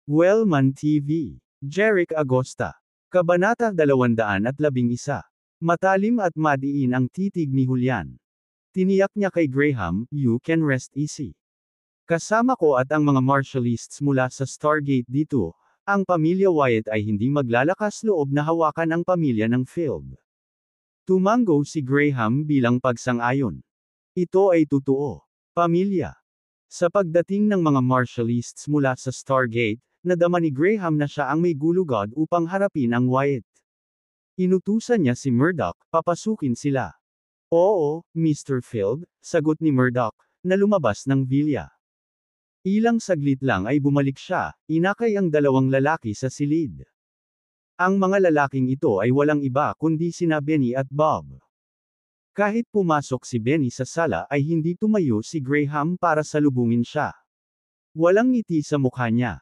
Wellman TV. Jeric Agosta. Kabanata 211. Matalim at madiin ang titig ni Julian. Tiniyak niya kay Graham, "You can rest easy. Kasama ko at ang mga marshalists mula sa Stargate dito, ang pamilya Wyatt ay hindi maglalakas loob na hawakan ang pamilya ng Field." Tumango si Graham bilang pagsang-ayon. Ito ay totoo. Pamilya. Sa pagdating ng mga marshalists mula sa Stargate, nadama ni Graham na siya ang may gulugod upang harapin ang Wyatt. Inutusan niya si Murdoch, papasukin sila. "Oo, Mr. Field," sagot ni Murdoch, na lumabas ng villa. Ilang saglit lang ay bumalik siya, inakay ang dalawang lalaki sa silid. Ang mga lalaking ito ay walang iba kundi sina Benny at Bob. Kahit pumasok si Benny sa sala ay hindi tumayo si Graham para salubungin siya. Walang ngiti sa mukha niya.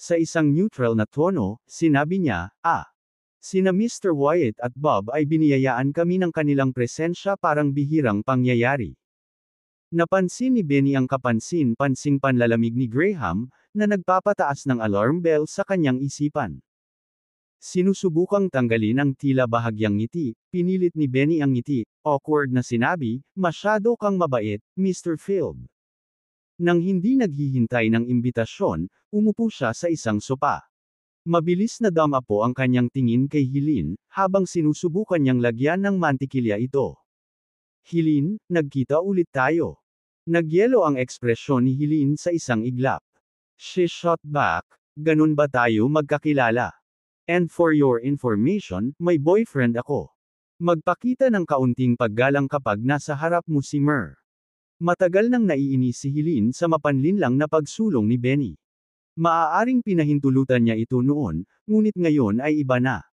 Sa isang neutral na tono, sinabi niya, Sina Mr. Wyatt at Bob ay biniyayaan kami ng kanilang presensya parang bihirang pangyayari." Napansin ni Benny ang kapansin-pansing panlalamig ni Graham, na nagpapataas ng alarm bell sa kanyang isipan. Sinusubukang tanggalin ang tila bahagyang ngiti, pinilit ni Benny ang ngiti, awkward na sinabi, "Masyado kang mabait, Mr. Field." Nang hindi naghihintay ng imbitasyon, umupo siya sa isang sopa. Mabilis na damapo ang kanyang tingin kay Helene, habang sinusubukan niyang lagyan ng mantikilya ito. "Helene, nagkita ulit tayo." Nagyelo ang ekspresyon ni Helene sa isang iglap. She shot back, "Ganun ba tayo magkakilala? And for your information, may boyfriend ako." Magpakita ng kaunting paggalang kapag nasa harap mo si Mer. Matagal nang naiinis si Helene sa mapanlinlang na pagsulong ni Benny. Maaaring pinahintulutan niya ito noon, ngunit ngayon ay iba na.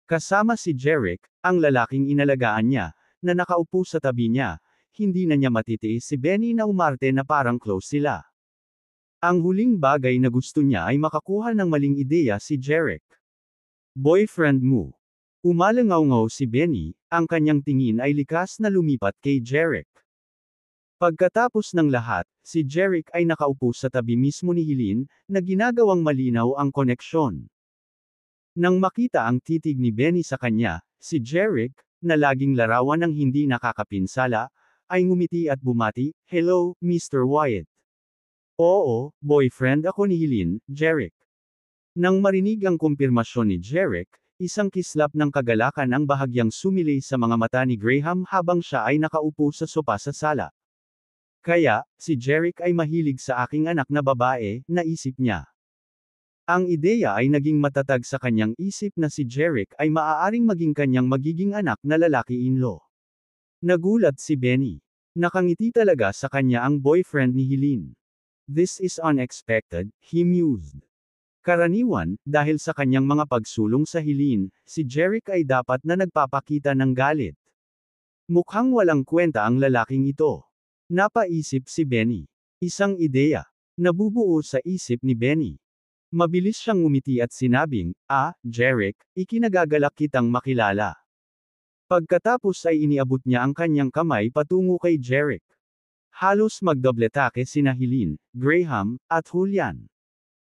Kasama si Jeric, ang lalaking inalagaan niya, na nakaupo sa tabi niya, hindi na niya matitiis si Benny na umarte na parang close sila. Ang huling bagay na gusto niya ay makakuha ng maling ideya si Jeric. "Boyfriend mo?" Umalangaw-ngaw si Benny, ang kanyang tingin ay likas na lumipat kay Jeric. Pagkatapos ng lahat, si Jeric ay nakaupo sa tabi mismo ni Helene, na ginagawang malinaw ang koneksyon. Nang makita ang titig ni Benny sa kanya, si Jeric, na laging larawan ng hindi nakakapinsala, ay ngumiti at bumati, "Hello, Mr. Wyatt." "Oo, boyfriend ako ni Helene, Jeric." Nang marinig ang kumpirmasyon ni Jeric, isang kislap ng kagalakan ang bahagyang sumilay sa mga mata ni Graham habang siya ay nakaupo sa sopa sa sala. "Kaya, si Jeric ay mahilig sa aking anak na babae," naisip niya. Ang ideya ay naging matatag sa kanyang isip na si Jeric ay maaaring maging kanyang magiging anak na lalaki-in-law. Nagulat si Benny. Nakangiti talaga sa kanya ang boyfriend ni Helene. "This is unexpected," he mused. Karaniwan, dahil sa kanyang mga pagsulong sa Helene, si Jeric ay dapat na nagpapakita ng galit. Mukhang walang kwenta ang lalaking ito. Napaisip si Benny. Isang ideya. Nabubuo sa isip ni Benny. Mabilis siyang ngumiti at sinabing, Jeric, ikinagagalak kitang makilala." Pagkatapos ay iniabot niya ang kanyang kamay patungo kay Jeric. Halos magdobletake sina Helene, Graham, at Julian.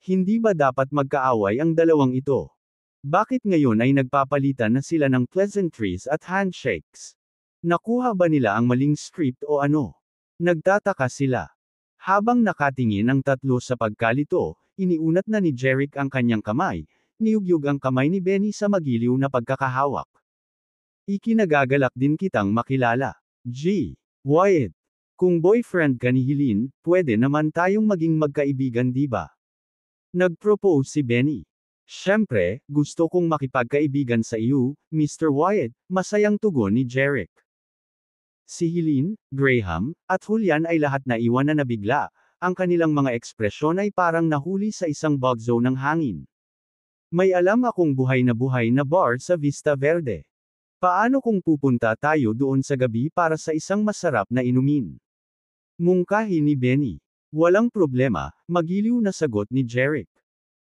Hindi ba dapat magkaaway ang dalawang ito? Bakit ngayon ay nagpapalitan na sila ng pleasantries at handshakes? Nakuha ba nila ang maling script o ano? Nagtataka sila. Habang nakatingin ang tatlo sa pagkalito, iniunat na ni Jeric ang kanyang kamay, niyugyug ang kamay ni Benny sa magiliw na pagkakahawak. "Ikinagagalak din kitang makilala. Wyatt. Kung boyfriend ka ni Helene, pwede naman tayong maging magkaibigan, di ba?" Nag-propose si Benny. "Siyempre, gusto kong makipagkaibigan sa iyo, Mr. Wyatt," masayang tugon ni Jeric. Si Helene, Graham, at Julian ay lahat naiwan na nabigla, ang kanilang mga ekspresyon ay parang nahuli sa isang bug zone ng hangin. "May alam akong buhay na bar sa Vista Verde. Paano kung pupunta tayo doon sa gabi para sa isang masarap na inumin?" Mungkahi ni Benny. "Walang problema," magiliw na sagot ni Jeric.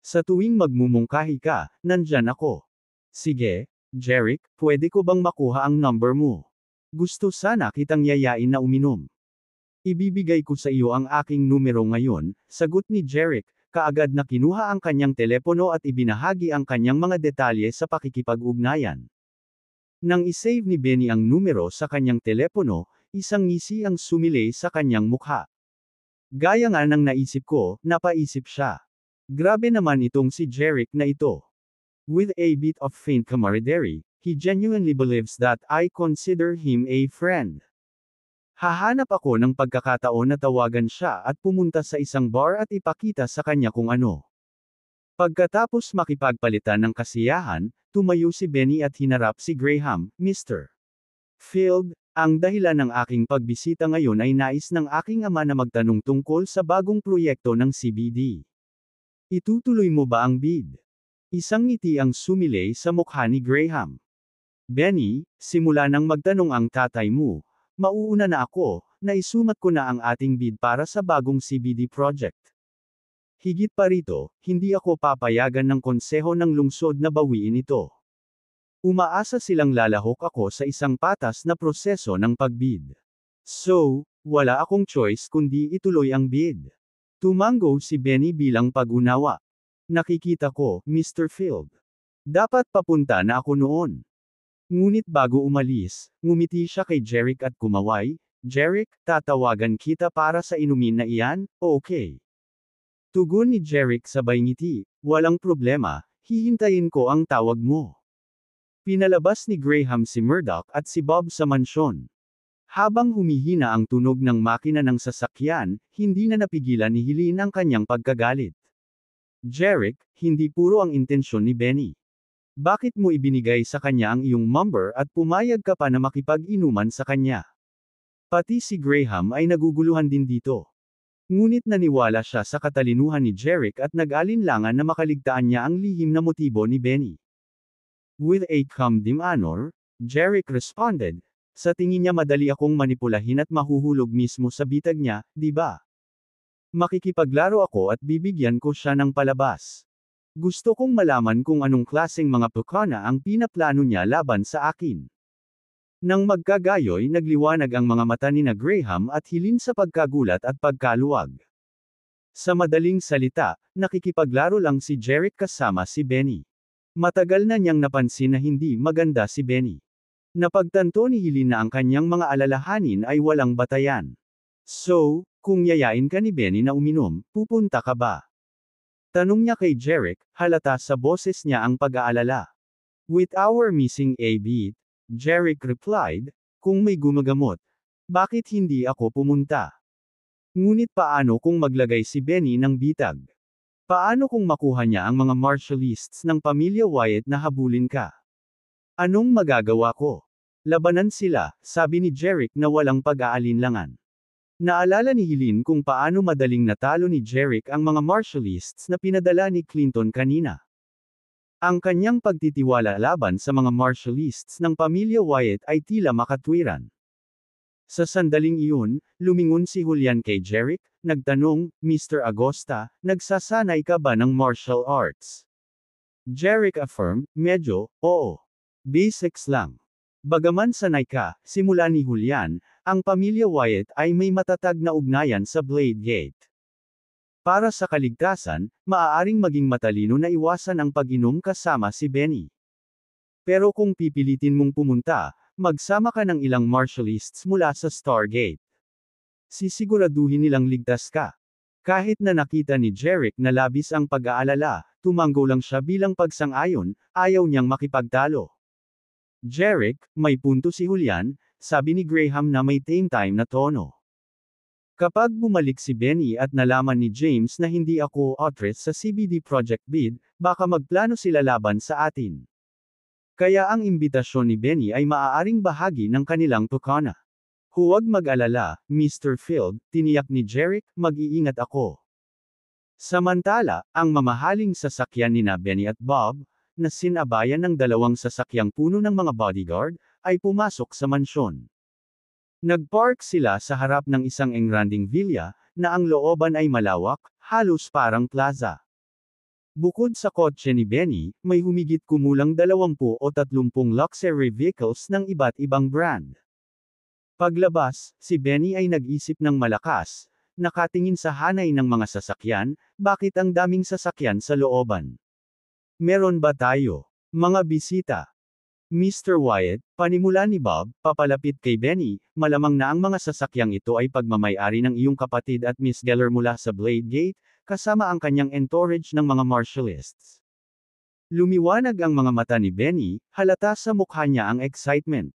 "Sa tuwing magmumungkahi ka, nandyan ako." "Sige, Jeric, pwede ko bang makuha ang number mo? Gusto sana kitang yayain na uminom." "Ibibigay ko sa iyo ang aking numero ngayon," sagot ni Jeric, kaagad na kinuha ang kanyang telepono at ibinahagi ang kanyang mga detalye sa pakikipag-ugnayan. Nang isave ni Benny ang numero sa kanyang telepono, isang ngisi ang sumilay sa kanyang mukha. Gaya nga ng naisip ko, napaisip siya. Grabe naman itong si Jerick na ito. With a bit of faint camaraderie, he genuinely believes that I consider him a friend. Hahanap ako ng pagkakataon na tawagan siya at pumunta sa isang bar at ipakita sa kanya kung ano. Pagkatapos makipagpalitan ng kasiyahan, tumayo si Benny at hinarap si Graham. Mr. Field, ang dahilan ng aking pagbisita ngayon ay nais ng aking ama na magtanong tungkol sa bagong proyekto ng CBD. Itutuloy mo ba ang bid? Isang ngiti ang sumilay sa mukha ni Graham. Benny, simula nang magtanong ang tatay mo, mauuna na ako, naisumat ko na ang ating bid para sa bagong CBD project. Higit pa rito, hindi ako papayagan ng konseho ng lungsod na bawiin ito. Umaasa silang lalahok ako sa isang patas na proseso ng pagbid. So, wala akong choice kundi ituloy ang bid. Tumango si Benny bilang pag-unawa. Nakikita ko, Mr. Field. Dapat papunta na ako noon. Ngunit bago umalis, ngumiti siya kay Jerick at kumaway. Jerick, tatawagan kita para sa inumin na iyan, okay? Tugon ni Jerick sabay ngiti, walang problema, hihintayin ko ang tawag mo. Pinalabas ni Graham si Murdoch at si Bob sa mansyon. Habang humihina ang tunog ng makina ng sasakyan, hindi na napigilan ni Helene ang kanyang pagkagalit. Jerick, hindi puro ang intensyon ni Benny. Bakit mo ibinigay sa kanya ang iyong number at pumayag ka pa na makipag-inuman sa kanya? Pati si Graham ay naguguluhan din dito. Ngunit naniwala siya sa katalinuhan ni Jerick at nag-alinlangan na makaligtaan niya ang lihim na motibo ni Benny. With a calm demeanor, Jerick responded, sa tingin niya madali akong manipulahin at mahuhulog mismo sa bitag niya, di ba? Makikipaglaro ako at bibigyan ko siya ng palabas. Gusto kong malaman kung anong klaseng mga pukana ang pinaplano niya laban sa akin. Nang magkagayoy nagliwanag ang mga mata ni na Graham at Helene sa pagkagulat at pagkaluwag. Sa madaling salita, nakikipaglaro lang si Jerick kasama si Benny. Matagal na niyang napansin na hindi maganda si Benny. Napagtanto ni Helene na ang kanyang mga alalahanin ay walang batayan. So, kung yayain ka ni Benny na uminom, pupunta ka ba? Tanong niya kay Jerick, halata sa boses niya ang pag-aalala. With our missing a beat, Jerick replied, kung may gumagamot, bakit hindi ako pumunta? Ngunit paano kung maglagay si Benny ng bitag? Paano kung makuha niya ang mga martialists ng pamilya Wyatt na habulin ka? Anong magagawa ko? Labanan sila, sabi ni Jerick na walang pag-aalinlangan. Naalala ni Helene kung paano madaling natalo ni Jerick ang mga martialists na pinadala ni Clinton kanina. Ang kanyang pagtitiwala laban sa mga martialists ng pamilya Wyatt ay tila makatwiran. Sa sandaling iyon, lumingon si Julian kay Jerick, nagtanong, Mr. Agosta, nagsasanay ka ba ng martial arts? Jerick affirmed, medyo, oo. Basics lang. Bagaman sanay ka, simula ni Julian, ang pamilya Wyatt ay may matatag na ugnayan sa Blade Gate. Para sa kaligtasan, maaaring maging matalino na iwasan ang pag-inom kasama si Benny. Pero kung pipilitin mong pumunta, magsama ka ng ilang martialists mula sa Stargate. Sisiguraduhin nilang ligtas ka. Kahit na nakita ni Jerick na labis ang pag-aalala, tumango lang siya bilang pagsang-ayon, ayaw niyang makipagtalo. Jerick, may punto si Julian, sabi ni Graham na may tame time na tono. Kapag bumalik si Benny at nalaman ni James na hindi ako actress sa CBD project bid, baka magplano sila laban sa atin. Kaya ang imbitasyon ni Benny ay maaaring bahagi ng kanilang tukana. Huwag mag-alala, Mr. Field, tiniyak ni Jerick, mag-iingat ako. Samantala, ang mamahaling sasakyan ni Benny at Bob, na sinabayan ng dalawang sasakyang puno ng mga bodyguard, ay pumasok sa mansyon. Nagpark sila sa harap ng isang engranding villa, na ang looban ay malawak, halos parang plaza. Bukod sa kotse ni Benny, may humigit kumulang 20 o 30 luxury vehicles ng iba't ibang brand. Paglabas, si Benny ay nag-isip ng malakas, nakatingin sa hanay ng mga sasakyan, bakit ang daming sasakyan sa looban? Meron ba tayo? Mga bisita. Mr. Wyatt, panimula ni Bob, papalapit kay Benny, malamang na ang mga sasakyang ito ay pagmamay-ari ng iyong kapatid at Miss Geller mula sa Blade Gate, kasama ang kanyang entourage ng mga martialists. Lumiwanag ang mga mata ni Benny, halata sa mukha niya ang excitement.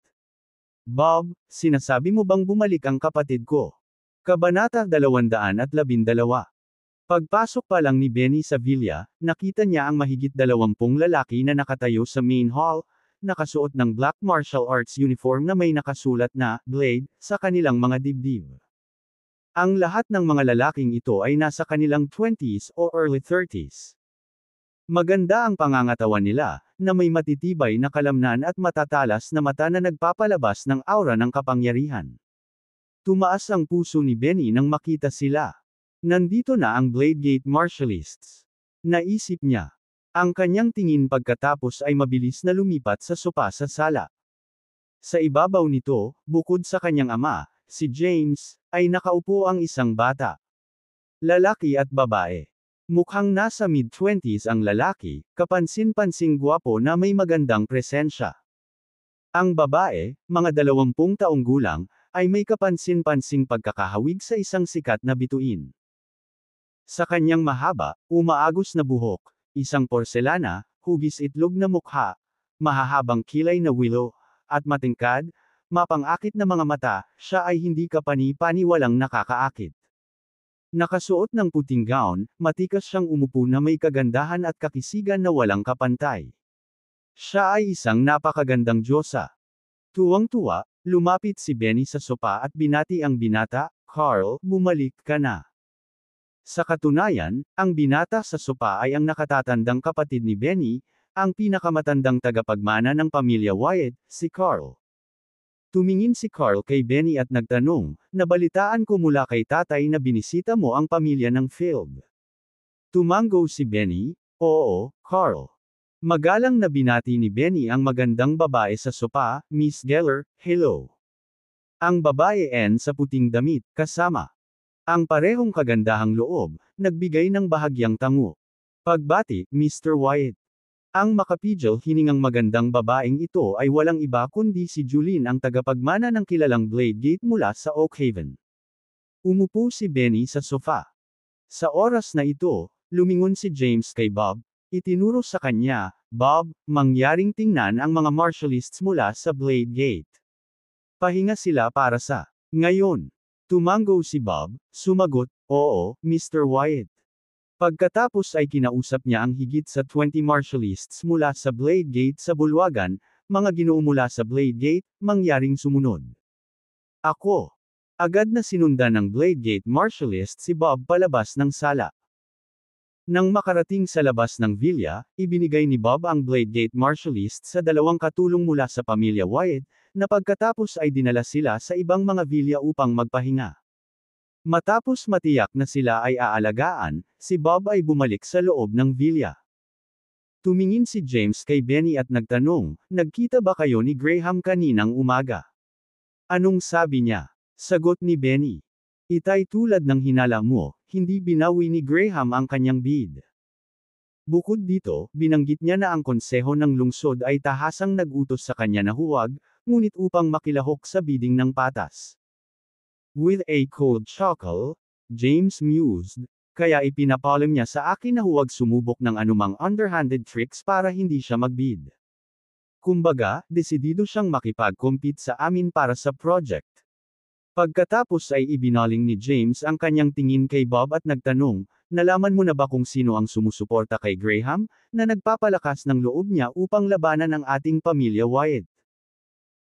Bob, sinasabi mo bang bumalik ang kapatid ko? Kabanata 212. Pagpasok pa lang ni Benny sa villa, nakita niya ang mahigit 20 lalaki na nakatayo sa main hall, nakasuot ng black martial arts uniform na may nakasulat na Blade sa kanilang mga dibdib. Ang lahat ng mga lalaking ito ay nasa kanilang 20s o early 30s. Maganda ang pangangatawan nila, na may matitibay na kalamnan at matatalas na mata na nagpapalabas ng aura ng kapangyarihan. Tumaas ang puso ni Benny nang makita sila. Nandito na ang Blade Gate Martialists. Naisip niya. Ang kanyang tingin pagkatapos ay mabilis na lumipat sa sopa sa sala. Sa ibabaw nito, bukod sa kanyang ama, si James, ay nakaupo ang isang bata. Lalaki at babae. Mukhang nasa mid-20s ang lalaki, kapansin-pansing gwapo na may magandang presensya. Ang babae, mga 20 taong gulang, ay may kapansin-pansing pagkakahawig sa isang sikat na bituin. Sa kanyang mahaba, umaagos na buhok, isang porselana, hugis itlog na mukha, mahahabang kilay na willow, at matingkad, mapang-akit na mga mata, siya ay hindi kapani-paniwalang nakakaakit. Nakasuot ng puting gown, matikas siyang umupo na may kagandahan at kakisigan na walang kapantay. Siya ay isang napakagandang diyosa. Tuwang-tuwa, lumapit si Benny sa sopa at binati ang binata, "Carl, bumalik ka na." Sa katunayan, ang binata sa sopa ay ang nakatatandang kapatid ni Benny, ang pinakamatandang tagapagmana ng pamilya Wyatt, si Carl. Tumingin si Carl kay Benny at nagtanong, "Nabalitaan ko mula kay tatay na binisita mo ang pamilya ng Field." Tumango si Benny, "Oo, Carl." Magalang na binati ni Benny ang magandang babae sa sopa, "Miss Geller, hello." Ang babae sa puting damit, kasama ang parehong kagandahang loob, nagbigay ng bahagyang tango. Pagbati, "Mr. Wyatt." Ang makapidyo hiningang magandang babaeng ito ay walang iba kundi si Julene, ang tagapagmana ng kilalang Blade Gate mula sa Oakhaven. Umupo si Benny sa sofa. Sa oras na ito, lumingon si James kay Bob, itinuro sa kanya, "Bob, mangyaring tingnan ang mga martialists mula sa Blade Gate. Pahinga sila para sa ngayon." Tumango si Bob, sumagot, "Oo, Mr. Wyatt." Pagkatapos ay kinausap niya ang higit sa 20 martialists mula sa Blade Gate sa bulwagan, "Mga ginoo mula sa Blade Gate, mangyaring sumunod." Ako. Agad na sinundan ng Blade Gate martialist si Bob palabas ng sala. Nang makarating sa labas ng villa, ibinigay ni Bob ang Blade Gate martialist sa dalawang katulong mula sa pamilya Wyatt, na pagkatapos ay dinala sila sa ibang mga villa upang magpahinga. Matapos matiyak na sila ay aalagaan, si Bob ay bumalik sa loob ng villa. Tumingin si James kay Benny at nagtanong, "Nagkita ba kayo ni Graham kaninang umaga?" "Anong sabi niya?" Sagot ni Benny. "Itay tulad ng hinala mo, hindi binawi ni Graham ang kanyang bid." Bukod dito, binanggit niya na ang konseho ng lungsod ay tahasang nag-utos sa kanya na huwag, ngunit upang makilahok sa bidding ng patas. With a cold chuckle, James mused, "Kaya ipinapalam niya sa akin na huwag sumubok ng anumang underhanded tricks para hindi siya magbid. Kumbaga, desidido siyang makipag-compete sa amin para sa project." Pagkatapos ay ibinaling ni James ang kanyang tingin kay Bob at nagtanong, "Nalaman mo na ba kung sino ang sumusuporta kay Graham, na nagpapalakas ng loob niya upang labanan ang ating pamilya Wyatt?"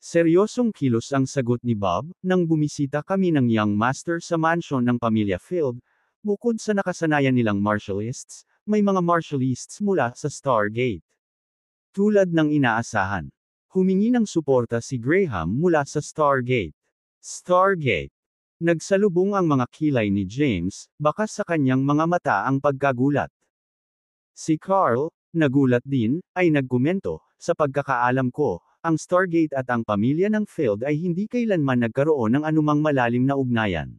Seryosong kilos ang sagot ni Bob, "Nang bumisita kami ng Young Master sa mansyon ng pamilya Field, bukod sa nakasanayan nilang martialists, may mga martialists mula sa Stargate. Tulad ng inaasahan. Humingi ng suporta si Graham mula sa Stargate." Stargate. Nagsalubong ang mga kilay ni James, bakas sa kanyang mga mata ang pagkagulat. Si Carl, nagulat din, ay nagkomento, "Sa pagkakaalam ko, ang Stargate at ang pamilya ng Field ay hindi kailanman nagkaroon ng anumang malalim na ugnayan."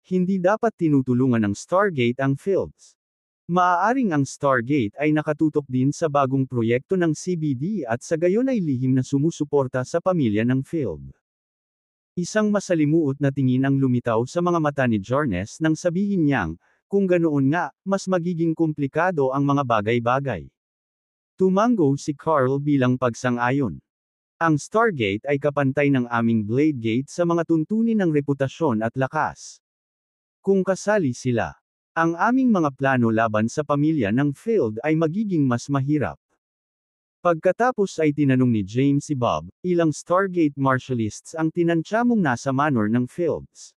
Hindi dapat tinutulungan ng Stargate ang Fields. Maaaring ang Stargate ay nakatutok din sa bagong proyekto ng CBD at sa gayon ay lihim na sumusuporta sa pamilya ng Field. Isang masalimuot na tingin ang lumitaw sa mga mata ni Jarnes nang sabihin niyang, kung ganoon nga, mas magiging komplikado ang mga bagay-bagay. Tumango si Carl bilang pagsang-ayon. Ang Stargate ay kapantay ng aming Bladegate sa mga tuntunin ng reputasyon at lakas. Kung kasali sila, ang aming mga plano laban sa pamilya ng Field ay magiging mas mahirap. Pagkatapos ay tinanong ni James si Bob, ilang Stargate Marshalists ang tinantya mong nasa manor ng Fields.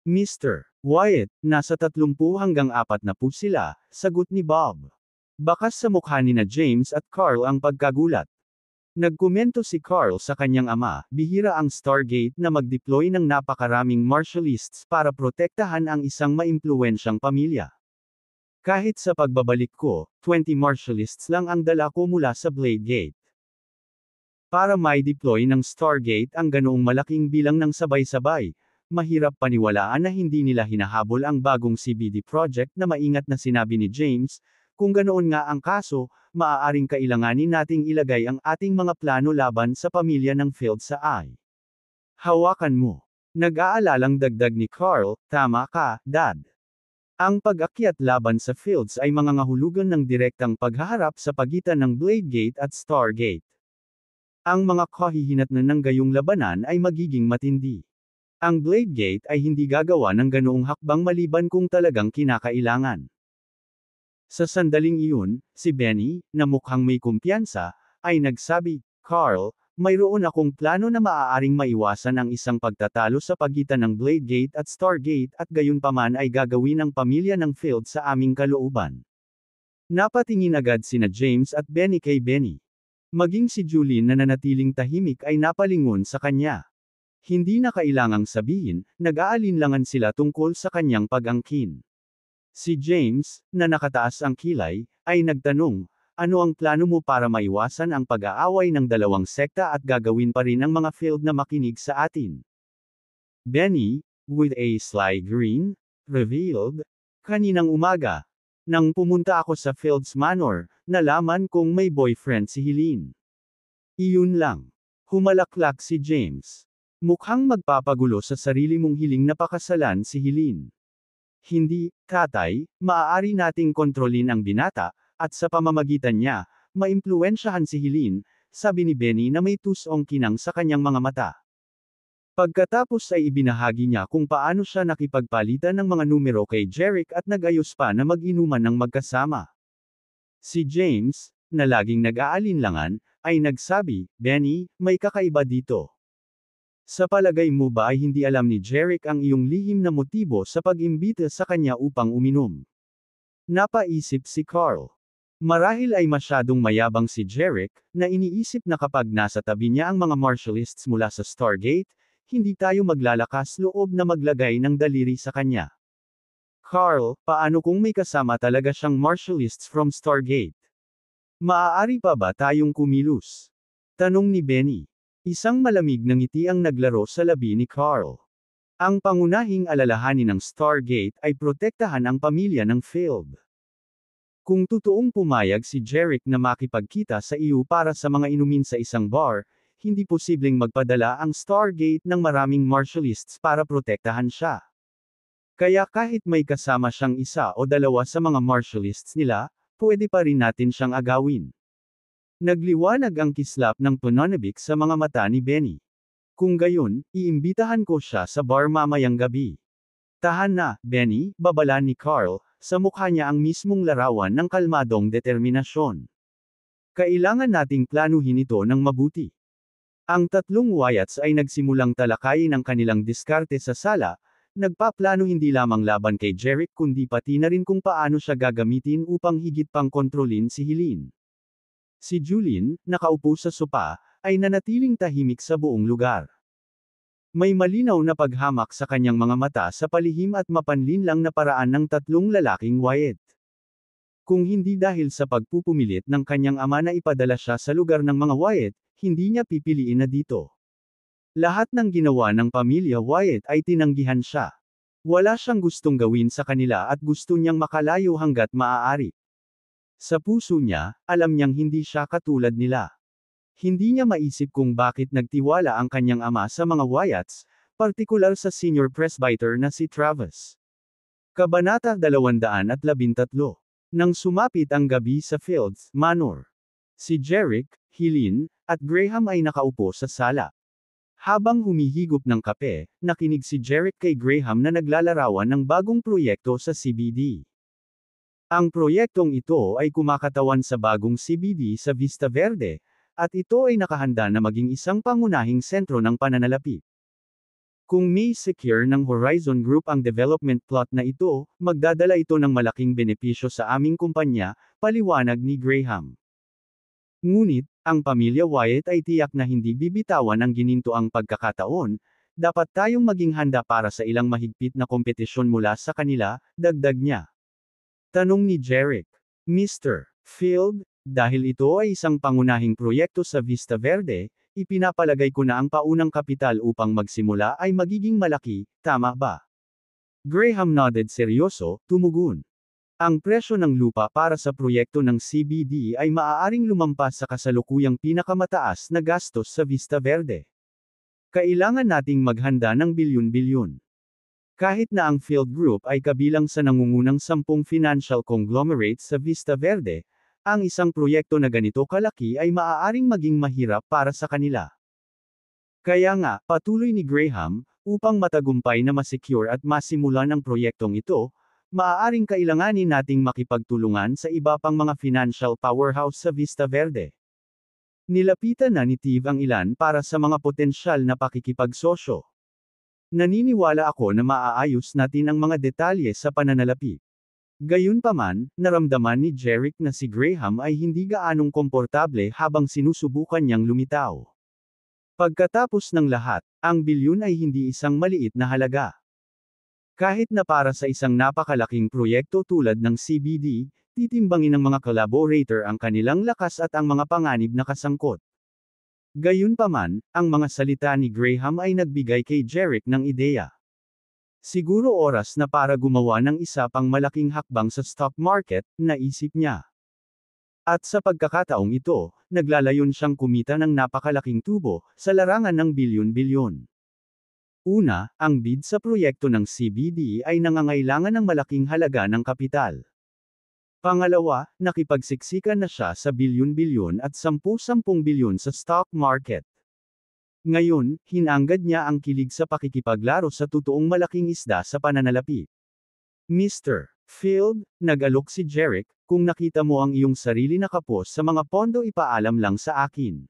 Mr. Wyatt, nasa 30 hanggang 40 sila, sagot ni Bob. Bakas sa mukha ni na James at Carl ang pagkagulat. Nagkomento si Carl sa kanyang ama, bihira ang Stargate na mag-deploy ng napakaraming Marshalists para protektahan ang isang maimpluwensyang pamilya. Kahit sa pagbabalik ko, 20 Marshalists lang ang dala ko mula sa Bladegate. Para may deploy ng Stargate ang ganoong malaking bilang ng sabay-sabay, mahirap paniwalaan na hindi nila hinahabol ang bagong CBD project na maingat na sinabi ni James, kung ganoon nga ang kaso, maaaring kailanganin nating ilagay ang ating mga plano laban sa pamilya ng Field sa ay. Hawakan mo. Nag-aalalang dagdag ni Carl, tama ka, Dad. Ang pag-akyat laban sa Fields ay mangangahulugan ng direktang paghaharap sa pagitan ng Bladegate at Stargate. Ang mga kahihinatnan ng gayong labanan ay magiging matindi. Ang Bladegate ay hindi gagawa ng ganoong hakbang maliban kung talagang kinakailangan. Sa sandaling iyon, si Benny, na mukhang may kumpiyansa, ay nagsabi, Carl, mayroon akong plano na maaaring maiwasan ang isang pagtatalo sa pagitan ng Bladegate at Stargate at gayunpaman ay gagawin ng pamilya ng Field sa aming kalooban. Napatingin agad sina James at Benny kay Benny. Maging si Julian na nanatiling tahimik ay napalingon sa kanya. Hindi na kailangang sabihin, nag-aalinlangan sila tungkol sa kanyang pag-angkin. Si James, na nakataas ang kilay, ay nagtanong, ano ang plano mo para maiwasan ang pag-aaway ng dalawang sekta at gagawin pa rin ang mga Field na makinig sa atin? Benny, with a sly grin, revealed, kaninang umaga, nang pumunta ako sa Field's Manor, nalaman kong may boyfriend si Helene. Iyon lang. Humalaklak si James. Mukhang magpapagulo sa sarili mong hiling na pakasalan si Helene. Hindi, tatay, maaari nating kontrolin ang binata, at sa pamamagitan niya, maimpluwensyahan si Helene, sabi ni Benny na may tusong kinang sa kanyang mga mata. Pagkatapos ay ibinahagi niya kung paano siya nakipagpalitan ng mga numero kay Jerick at nag-ayos pa na mag-inuman ng magkasama. Si James, na laging nag-aalinlangan, ay nagsabi, Benny, may kakaiba dito. Sa palagay mo ba ay hindi alam ni Jerick ang iyong lihim na motibo sa pag-imbita sa kanya upang uminom? Napaisip si Carl. Marahil ay masyadong mayabang si Jerick, na iniisip na kapag nasa tabi niya ang mga Marshalists mula sa Stargate, hindi tayo maglalakas loob na maglagay ng daliri sa kanya. Carl, paano kung may kasama talaga siyang Marshalists from Stargate? Maaari pa ba tayong kumilos? Tanong ni Benny. Isang malamig na ngiti ang naglaro sa labi ni Carl. Ang pangunahing alalahanin ng Stargate ay protektahan ang pamilya ng Field. Kung totoong pumayag si Jerick na makipagkita sa iyo para sa mga inumin sa isang bar, hindi posibleng magpadala ang Stargate ng maraming Marshalists para protektahan siya. Kaya kahit may kasama siyang isa o dalawa sa mga Marshalists nila, pwede pa rin natin siyang agawin. Nagliwanag ang kislap ng pananabik sa mga mata ni Benny. Kung gayon, iimbitahan ko siya sa bar mamayang gabi. Tahan na, Benny, babala ni Carl, sa mukha niya ang mismong larawan ng kalmadong determinasyon. Kailangan nating planuhin ito ng mabuti. Ang tatlong Wyatts ay nagsimulang talakayin ang kanilang diskarte sa sala, nagpaplano hindi lamang laban kay Jerick kundi pati na rin kung paano siya gagamitin upang higit pang kontrolin si Helene. Si Julian, nakaupo sa sopa, ay nanatiling tahimik sa buong lugar. May malinaw na paghamak sa kanyang mga mata sa palihim at mapanlinlang na paraan ng tatlong lalaking Wyatt. Kung hindi dahil sa pagpupumilit ng kanyang ama na ipadala siya sa lugar ng mga Wyatt, hindi niya pipiliin na dito. Lahat ng ginawa ng pamilya Wyatt ay tinanggihan siya. Wala siyang gustong gawin sa kanila at gusto niyang makalayo hanggat maaari. Sa puso niya, alam niyang hindi siya katulad nila. Hindi niya maisip kung bakit nagtiwala ang kanyang ama sa mga Wyatts, partikular sa senior presbyter na si Travis. Kabanata 213. Nang sumapit ang gabi sa Fields Manor, si Jerick, Helene, at Graham ay nakaupo sa sala. Habang humihigop ng kape, nakinig si Jerick kay Graham na naglalarawan ng bagong proyekto sa CBD. Ang proyektong ito ay kumakatawan sa bagong CBD sa Vista Verde, at ito ay nakahanda na maging isang pangunahing sentro ng pananalapi. Kung may secure ng Horizon Group ang development plot na ito, magdadala ito ng malaking benepisyo sa aming kumpanya, paliwanag ni Graham. Ngunit, ang pamilya Wyatt ay tiyak na hindi bibitawan ang ginintoang pagkakataon, dapat tayong maging handa para sa ilang mahigpit na kompetisyon mula sa kanila, dagdag niya. Tanong ni Jerick. Mr. Field, dahil ito ay isang pangunahing proyekto sa Vista Verde, ipinapalagay ko na ang paunang kapital upang magsimula ay magiging malaki, tama ba? Graham nodded seryoso, tumugon. Ang presyo ng lupa para sa proyekto ng CBD ay maaaring lumampas sa kasalukuyang pinakamataas na gastos sa Vista Verde. Kailangan nating maghanda ng bilyon-bilyon. Kahit na ang Field Group ay kabilang sa nangungunang 10 financial conglomerates sa Vista Verde, ang isang proyekto na ganito kalaki ay maaaring maging mahirap para sa kanila. Kaya nga, patuloy ni Graham, upang matagumpay na masecure at masimulan ang proyektong ito, maaaring kailanganin nating makipagtulungan sa iba pang mga financial powerhouse sa Vista Verde. Nilapitan na ni Steve ang ilan para sa mga potensyal na pakikipagsosyo. Naniniwala ako na maaayos natin ang mga detalye sa pananalapi. Gayunpaman, naramdaman ni Jerick na si Graham ay hindi gaanong komportable habang sinusubukan niyang lumitaw. Pagkatapos ng lahat, ang bilyon ay hindi isang maliit na halaga. Kahit na para sa isang napakalaking proyekto tulad ng CBD, titimbangin ng mga collaborator ang kanilang lakas at ang mga panganib na kasangkot. Gayunpaman, ang mga salita ni Graham ay nagbigay kay Jerick ng ideya. Siguro oras na para gumawa ng isa pang malaking hakbang sa stock market, naisip niya. At sa pagkakataong ito, naglalayon siyang kumita ng napakalaking tubo, sa larangan ng bilyon-bilyon. Una, ang bid sa proyekto ng CBD ay nangangailangan ng malaking halaga ng kapital. Pangalawa, nakipagsiksikan na siya sa bilyon-bilyon at 10-10 bilyon sa stock market. Ngayon, hinanggad niya ang kilig sa pakikipaglaro sa totoong malaking isda sa pananalapi. Mr. Field, nag-alok si Jerick, kung nakita mo ang iyong sarili nakapos sa mga pondo ipaalam lang sa akin.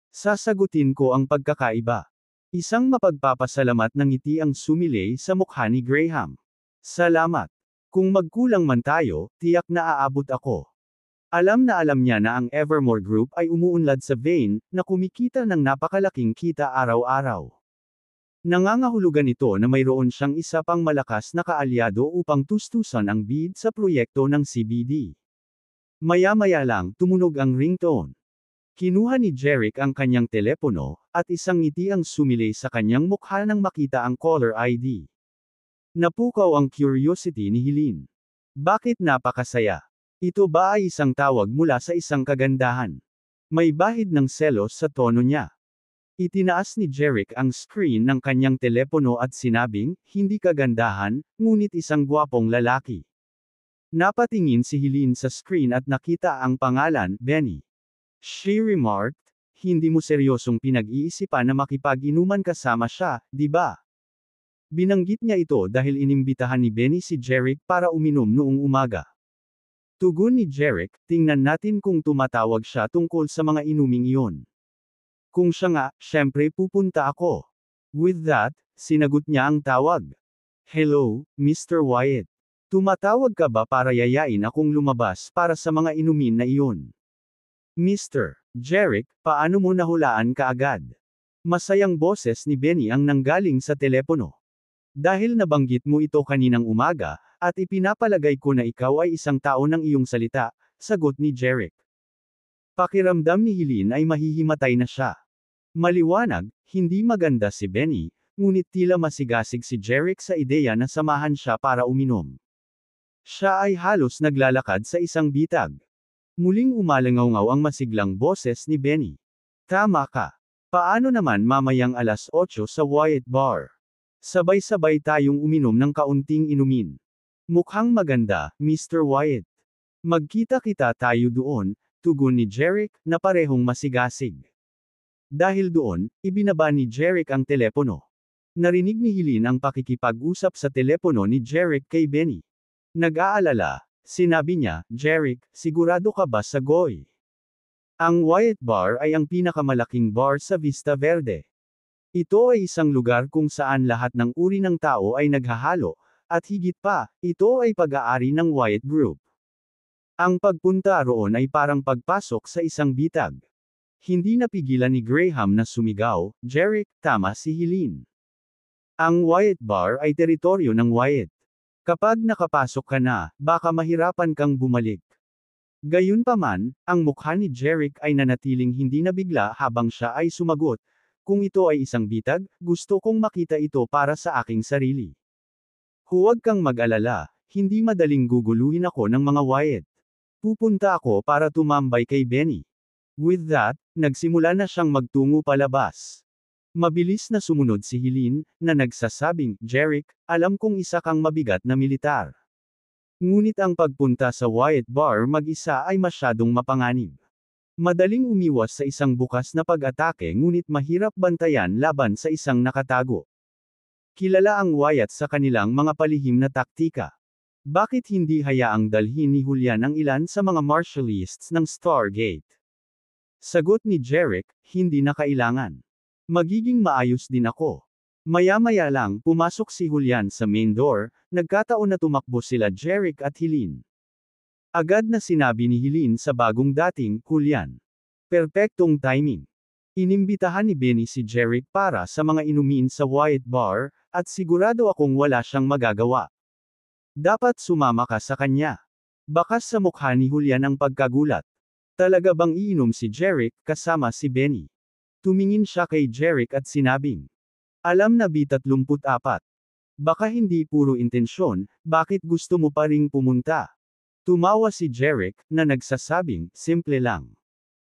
Sasagutin ko ang pagkakaiba. Isang mapagpapasalamat na ngiti ang sumilay sa mukha ni Graham. Salamat. Kung magkulang man tayo, tiyak na aabot ako. Alam niya na ang Evermore Group ay umuunlad sa vein, na kumikita ng napakalaking kita araw-araw. Nangangahulugan ito na mayroon siyang isa pang malakas na kaalyado upang tustusan ang bid sa proyekto ng CBD. Maya-maya lang, tumunog ang ringtone. Kinuha ni Jerick ang kanyang telepono, at isang ngiti ang sumilay sa kanyang mukha nang makita ang caller ID. Napukaw ang curiosity ni Helene. Bakit napakasaya? Ito ba ay isang tawag mula sa isang kagandahan? May bahid ng selos sa tono niya. Itinaas ni Jerick ang screen ng kanyang telepono at sinabing, hindi kagandahan, ngunit isang gwapong lalaki. Napatingin si Helene sa screen at nakita ang pangalan, Benny. She remarked, hindi mo seryosong pinag-iisipan na makipag-inuman kasama siya, di ba? Binanggit niya ito dahil inimbitahan ni Benny si Jerick para uminom noong umaga. Tugon ni Jerick, tingnan natin kung tumatawag siya tungkol sa mga inuming iyon. Kung siya nga, syempre pupunta ako. With that, sinagot niya ang tawag. Hello, Mr. Wyatt. Tumatawag ka ba para yayain akong lumabas para sa mga inumin na iyon? Mr. Jerick, paano mo nahulaan kaagad? Masayang boses ni Benny ang nanggaling sa telepono. Dahil nabanggit mo ito kaninang umaga, at ipinapalagay ko na ikaw ay isang tao ng iyong salita, sagot ni Jerick. Pakiramdam ni Helene ay mahihimatay na siya. Maliwanag, hindi maganda si Benny, ngunit tila masigasig si Jeric sa ideya na samahan siya para uminom. Siya ay halos naglalakad sa isang bitag. Muling umalangaw-ngaw ang masiglang boses ni Benny. Tama ka. Paano naman mamayang alas 8 sa Wyatt Bar? Sabay-sabay tayong uminom ng kaunting inumin. Mukhang maganda, Mr. Wyatt. Magkita-kita tayo doon, tugon ni Jeric, na parehong masigasig. Dahil doon, ibinaba ni Jeric ang telepono. Narinig ni Helene ang pakikipag-usap sa telepono ni Jeric kay Benny. Nag-aalala, sinabi niya, Jeric, sigurado ka ba sa Goy? Ang Wyatt Bar ay ang pinakamalaking bar sa Vista Verde. Ito ay isang lugar kung saan lahat ng uri ng tao ay naghahalo, at higit pa, ito ay pag-aari ng Wyatt Group. Ang pagpunta roon ay parang pagpasok sa isang bitag. Hindi napigilan ni Graham na sumigaw, Jeric, tama si Helene. Ang Wyatt Bar ay teritoryo ng Wyatt. Kapag nakapasok ka na, baka mahirapan kang bumalik. Gayunpaman, ang mukha ni Jeric ay nanatiling hindi nabigla habang siya ay sumagot, kung ito ay isang bitag, gusto kong makita ito para sa aking sarili. Huwag kang mag-alala, hindi madaling guguluhin ako ng mga Wyatt. Pupunta ako para tumambay kay Benny. With that, nagsimula na siyang magtungo palabas. Mabilis na sumunod si Helene, na nagsasabing, Jeric, alam kong isa kang mabigat na militar. Ngunit ang pagpunta sa Wyatt Bar mag-isa ay masyadong mapanganib. Madaling umiwas sa isang bukas na pag-atake ngunit mahirap bantayan laban sa isang nakatago. Kilala ang Wyatt sa kanilang mga palihim na taktika. Bakit hindi hayaang dalhin ni Julian ang ilan sa mga martialists ng Stargate? Sagot ni Jeric, hindi na kailangan. Magiging maayos din ako. Maya-maya lang, pumasok si Julian sa main door, nagkataon na tumakbo sila Jeric at Helene. Agad na sinabi ni Helene sa bagong dating, Julian. Perpektong timing. Inimbitahan ni Benny si Jeric para sa mga inumin sa Wyatt Bar, at sigurado akong wala siyang magagawa. Dapat sumama ka sa kanya. Bakas sa mukha ni Julian ang pagkagulat. Talaga bang iinom si Jeric kasama si Benny? Tumingin siya kay Jeric at sinabing, alam na B34. Baka hindi puro intensyon, bakit gusto mo pa ring pumunta? Tumawa si Jeric, na nagsasabing, simple lang.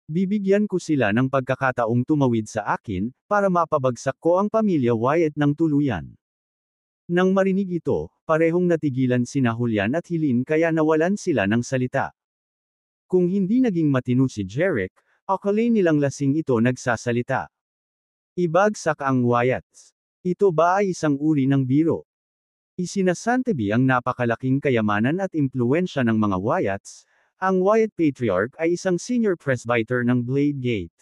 Bibigyan ko sila ng pagkakataong tumawid sa akin, para mapabagsak ko ang pamilya Wyatt ng tuluyan. Nang marinig ito, parehong natigilan sina Julian at Helene kaya nawalan sila ng salita. Kung hindi naging matino si Jeric, akala nilang lasing ito nagsasalita. Ibagsak ang Wyatts. Ito ba ay isang uri ng biro? Isinasantabi ang napakalaking kayamanan at impluwensya ng mga Wyatts. Ang Wyatt Patriarch ay isang senior presbyter ng Blade Gate.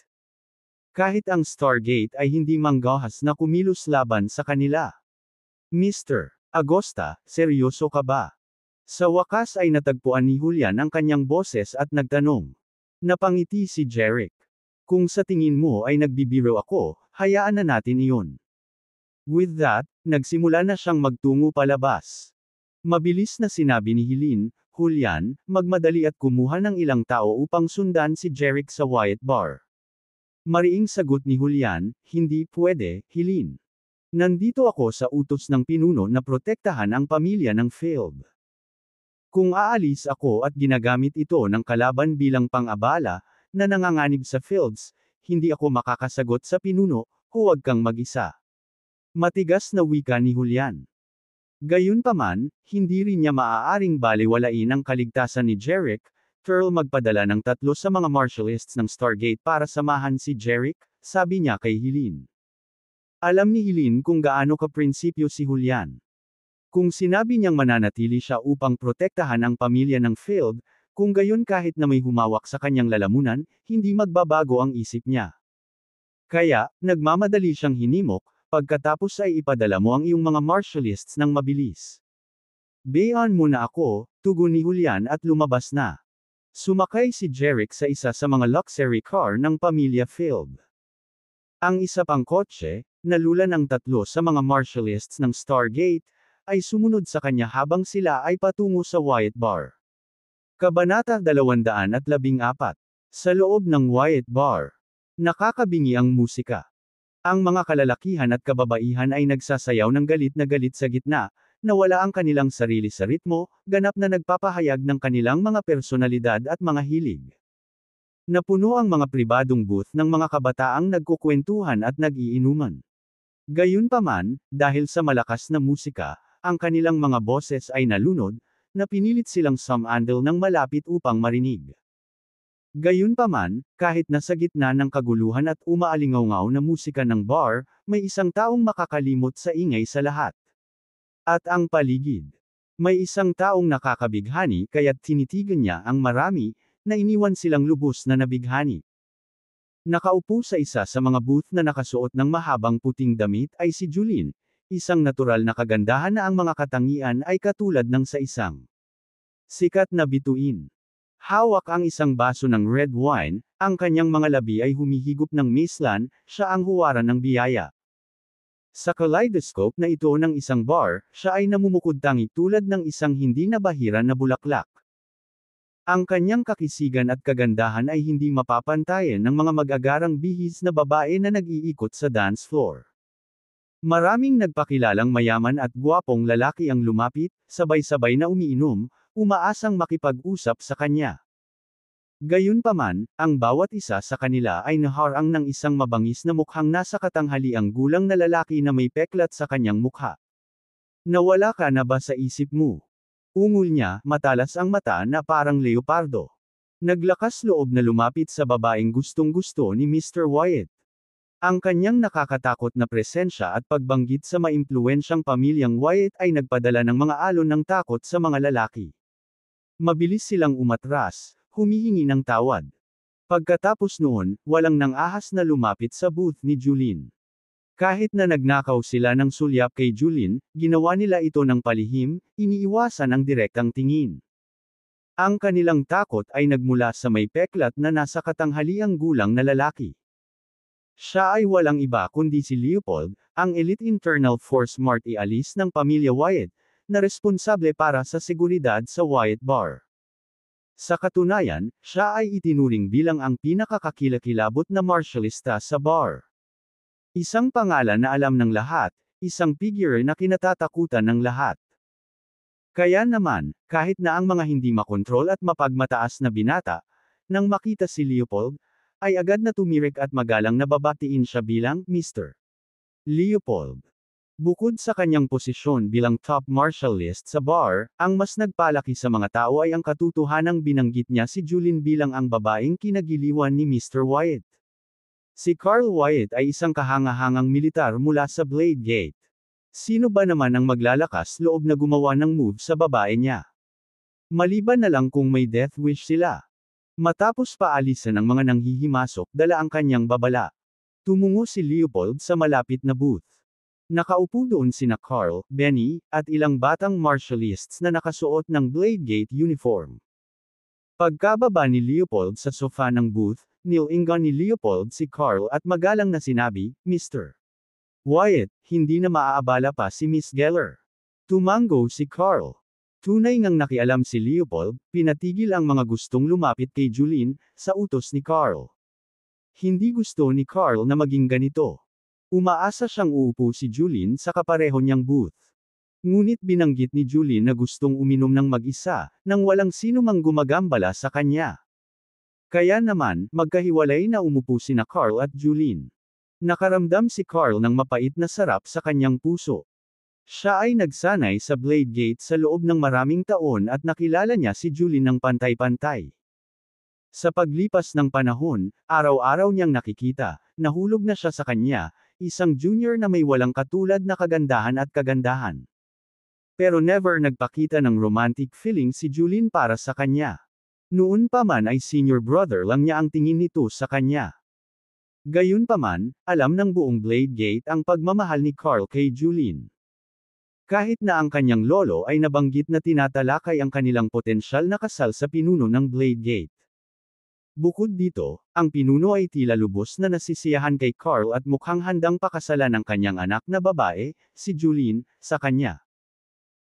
Kahit ang Stargate ay hindi manggahas na kumilos laban sa kanila. Mr. Agosta, seryoso ka ba? Sa wakas ay natagpuan ni Julian ang kanyang boses at nagtanong. Napangiti si Jeric. Kung sa tingin mo ay nagbibiro ako, hayaan na natin iyon. With that, nagsimula na siyang magtungo palabas. Mabilis na sinabi ni Helene, Julian, magmadali at kumuha ng ilang tao upang sundan si Jeric sa Wyatt Bar. Mariing sagot ni Julian, hindi pwede, Helene. Nandito ako sa utos ng pinuno na protektahan ang pamilya ng Field. Kung aalis ako at ginagamit ito ng kalaban bilang pang-abala, na nanganganib sa Fields, hindi ako makakasagot sa pinuno, huwag kang mag-isa. Matigas na wika ni Julian. Gayunpaman, hindi rin niya maaaring balewalain ang kaligtasan ni Jeric, Turl magpadala ng 3 sa mga martialists ng Stargate para samahan si Jeric, sabi niya kay Helene. Alam ni Helene kung gaano ka-prinsipyo si Julian. Kung sinabi niyang mananatili siya upang protektahan ang pamilya ng Field, kung gayon kahit na may humawak sa kanyang lalamunan, hindi magbabago ang isip niya. Kaya, nagmamadali siyang hinimok, pagkatapos ay ipadala mo ang iyong mga martialists ng mabilis. Bayaan mo na ako, tugon ni Julian at lumabas na. Sumakay si Jeric sa isa sa mga luxury car ng pamilya Field. Ang isa pang kotse, nalulan ang 3 sa mga martialists ng Stargate, ay sumunod sa kanya habang sila ay patungo sa Wyatt Bar. Kabanata 214. Sa loob ng Wyatt Bar. Nakakabingi ang musika. Ang mga kalalakihan at kababaihan ay nagsasayaw ng galit na galit sa gitna, nawala ang kanilang sarili sa ritmo, ganap na nagpapahayag ng kanilang mga personalidad at mga hilig. Napuno ang mga pribadong booth ng mga kabataang nagkukwentuhan at nag-iinuman. Gayunpaman, dahil sa malakas na musika, ang kanilang mga boses ay nalunod, na pinilit silang sumandal ng malapit upang marinig. Gayunpaman, kahit nasa gitna ng kaguluhan at umaalingaw na musika ng bar, may isang taong makakalimot sa ingay sa lahat. At ang paligid. May isang taong nakakabighani kaya't tinitigan niya ang marami, na iniwan silang lubos na nabighani. Nakaupo sa isa sa mga booth na nakasuot ng mahabang puting damit ay si Julin, isang natural na kagandahan na ang mga katangian ay katulad ng sa isang sikat na bituin. Hawak ang isang baso ng red wine, ang kanyang mga labi ay humihigop ng mislan, siya ang huwaran ng biyaya. Sa kaleidoscope na ito ng isang bar, siya ay namumukod tangi tulad ng isang hindi nabahira na bulaklak. Ang kanyang kakisigan at kagandahan ay hindi mapapantayan ng mga mag-agarang bihis na babae na nag-iikot sa dance floor. Maraming nagpakilalang mayaman at gwapong lalaki ang lumapit, sabay-sabay na umiinom, umaasang makipag-usap sa kanya. Gayunpaman, ang bawat isa sa kanila ay naharang ng isang mabangis na mukhang nasa katanghaliang gulang na lalaki na may peklat sa kanyang mukha. Nawala ka na ba sa isip mo? Ungol niya, matalas ang mata na parang leopardo. Naglakas loob na lumapit sa babaeng gustong-gusto ni Mr. Wyatt. Ang kanyang nakakatakot na presensya at pagbanggit sa maimpluwensyang pamilyang Wyatt ay nagpadala ng mga alon ng takot sa mga lalaki. Mabilis silang umatras, humihingi ng tawad. Pagkatapos noon, walang nang ahas na lumapit sa booth ni Julin. Kahit na nagnakaw sila ng sulyap kay Julin, ginawa nila ito ng palihim, iniiwasan ang direktang tingin. Ang kanilang takot ay nagmula sa may peklat na nasa katanghaliang gulang na lalaki. Siya ay walang iba kundi si Leopold, ang elite internal force martialis ng pamilya Wyatt, na responsable para sa seguridad sa Wyatt Bar. Sa katunayan, siya ay itinuring bilang ang pinakakakilakilabot na martialista sa bar. Isang pangalan na alam ng lahat, isang figure na kinatatakutan ng lahat. Kaya naman, kahit na ang mga hindi makontrol at mapagmataas na binata, nang makita si Leopold, ay agad na tumirik at magalang na babatiin siya bilang Mr. Leopold. Bukod sa kanyang posisyon bilang top martialist sa bar, ang mas nagpalaki sa mga tao ay ang katotohanang binanggit niya si Julin bilang ang babaeng kinagiliwan ni Mr. Wyatt. Si Carl Wyatt ay isang kahangahangang militar mula sa Blade Gate. Sino ba naman ang maglalakas loob na gumawa ng move sa babae niya? Maliban na lang kung may death wish sila. Matapos paalisan ng mga nanghihimasok, dala ang kanyang babala. Tumungo si Leopold sa malapit na booth. Nakaupo doon sina Carl, Benny, at ilang batang martialists na nakasuot ng Blade Gate uniform. Pagkababa ni Leopold sa sofa ng booth, nilingan ni Leopold si Carl at magalang na sinabi, Mr. Wyatt, hindi na maaabala pa si Miss Geller. Tumango si Carl. Tunay ngang nakialam si Leopold, pinatigil ang mga gustong lumapit kay Julin, sa utos ni Carl. Hindi gusto ni Carl na maging ganito. Umaasa siyang uupo si Julin sa kapareho niyang booth. Ngunit binanggit ni Julin na gustong uminom ng mag-isa, nang walang sino mang gumagambala sa kanya. Kaya naman, magkahiwalay na umupo sina Carl at Julin. Nakaramdam si Carl ng mapait na sarap sa kanyang puso. Siya ay nagsanay sa Blade Gate sa loob ng maraming taon at nakilala niya si Julin ng pantay-pantay. Sa paglipas ng panahon, araw-araw niyang nakikita, nahulog na siya sa kanya, isang junior na may walang katulad na kagandahan at kagandahan. Pero never nagpakita ng romantic feeling si Julin para sa kanya. Noon pa man ay senior brother lang niya ang tingin nito sa kanya. Gayunpaman, alam ng buong Blade Gate ang pagmamahal ni Carl kay Julin. Kahit na ang kanyang lolo ay nabanggit na tinatalakay ang kanilang potensyal na kasal sa pinuno ng Blade Gate. Bukod dito, ang pinuno ay tila lubos na nasisiyahan kay Carl at mukhang handang pakasalan ang kanyang anak na babae, si Julin, sa kanya.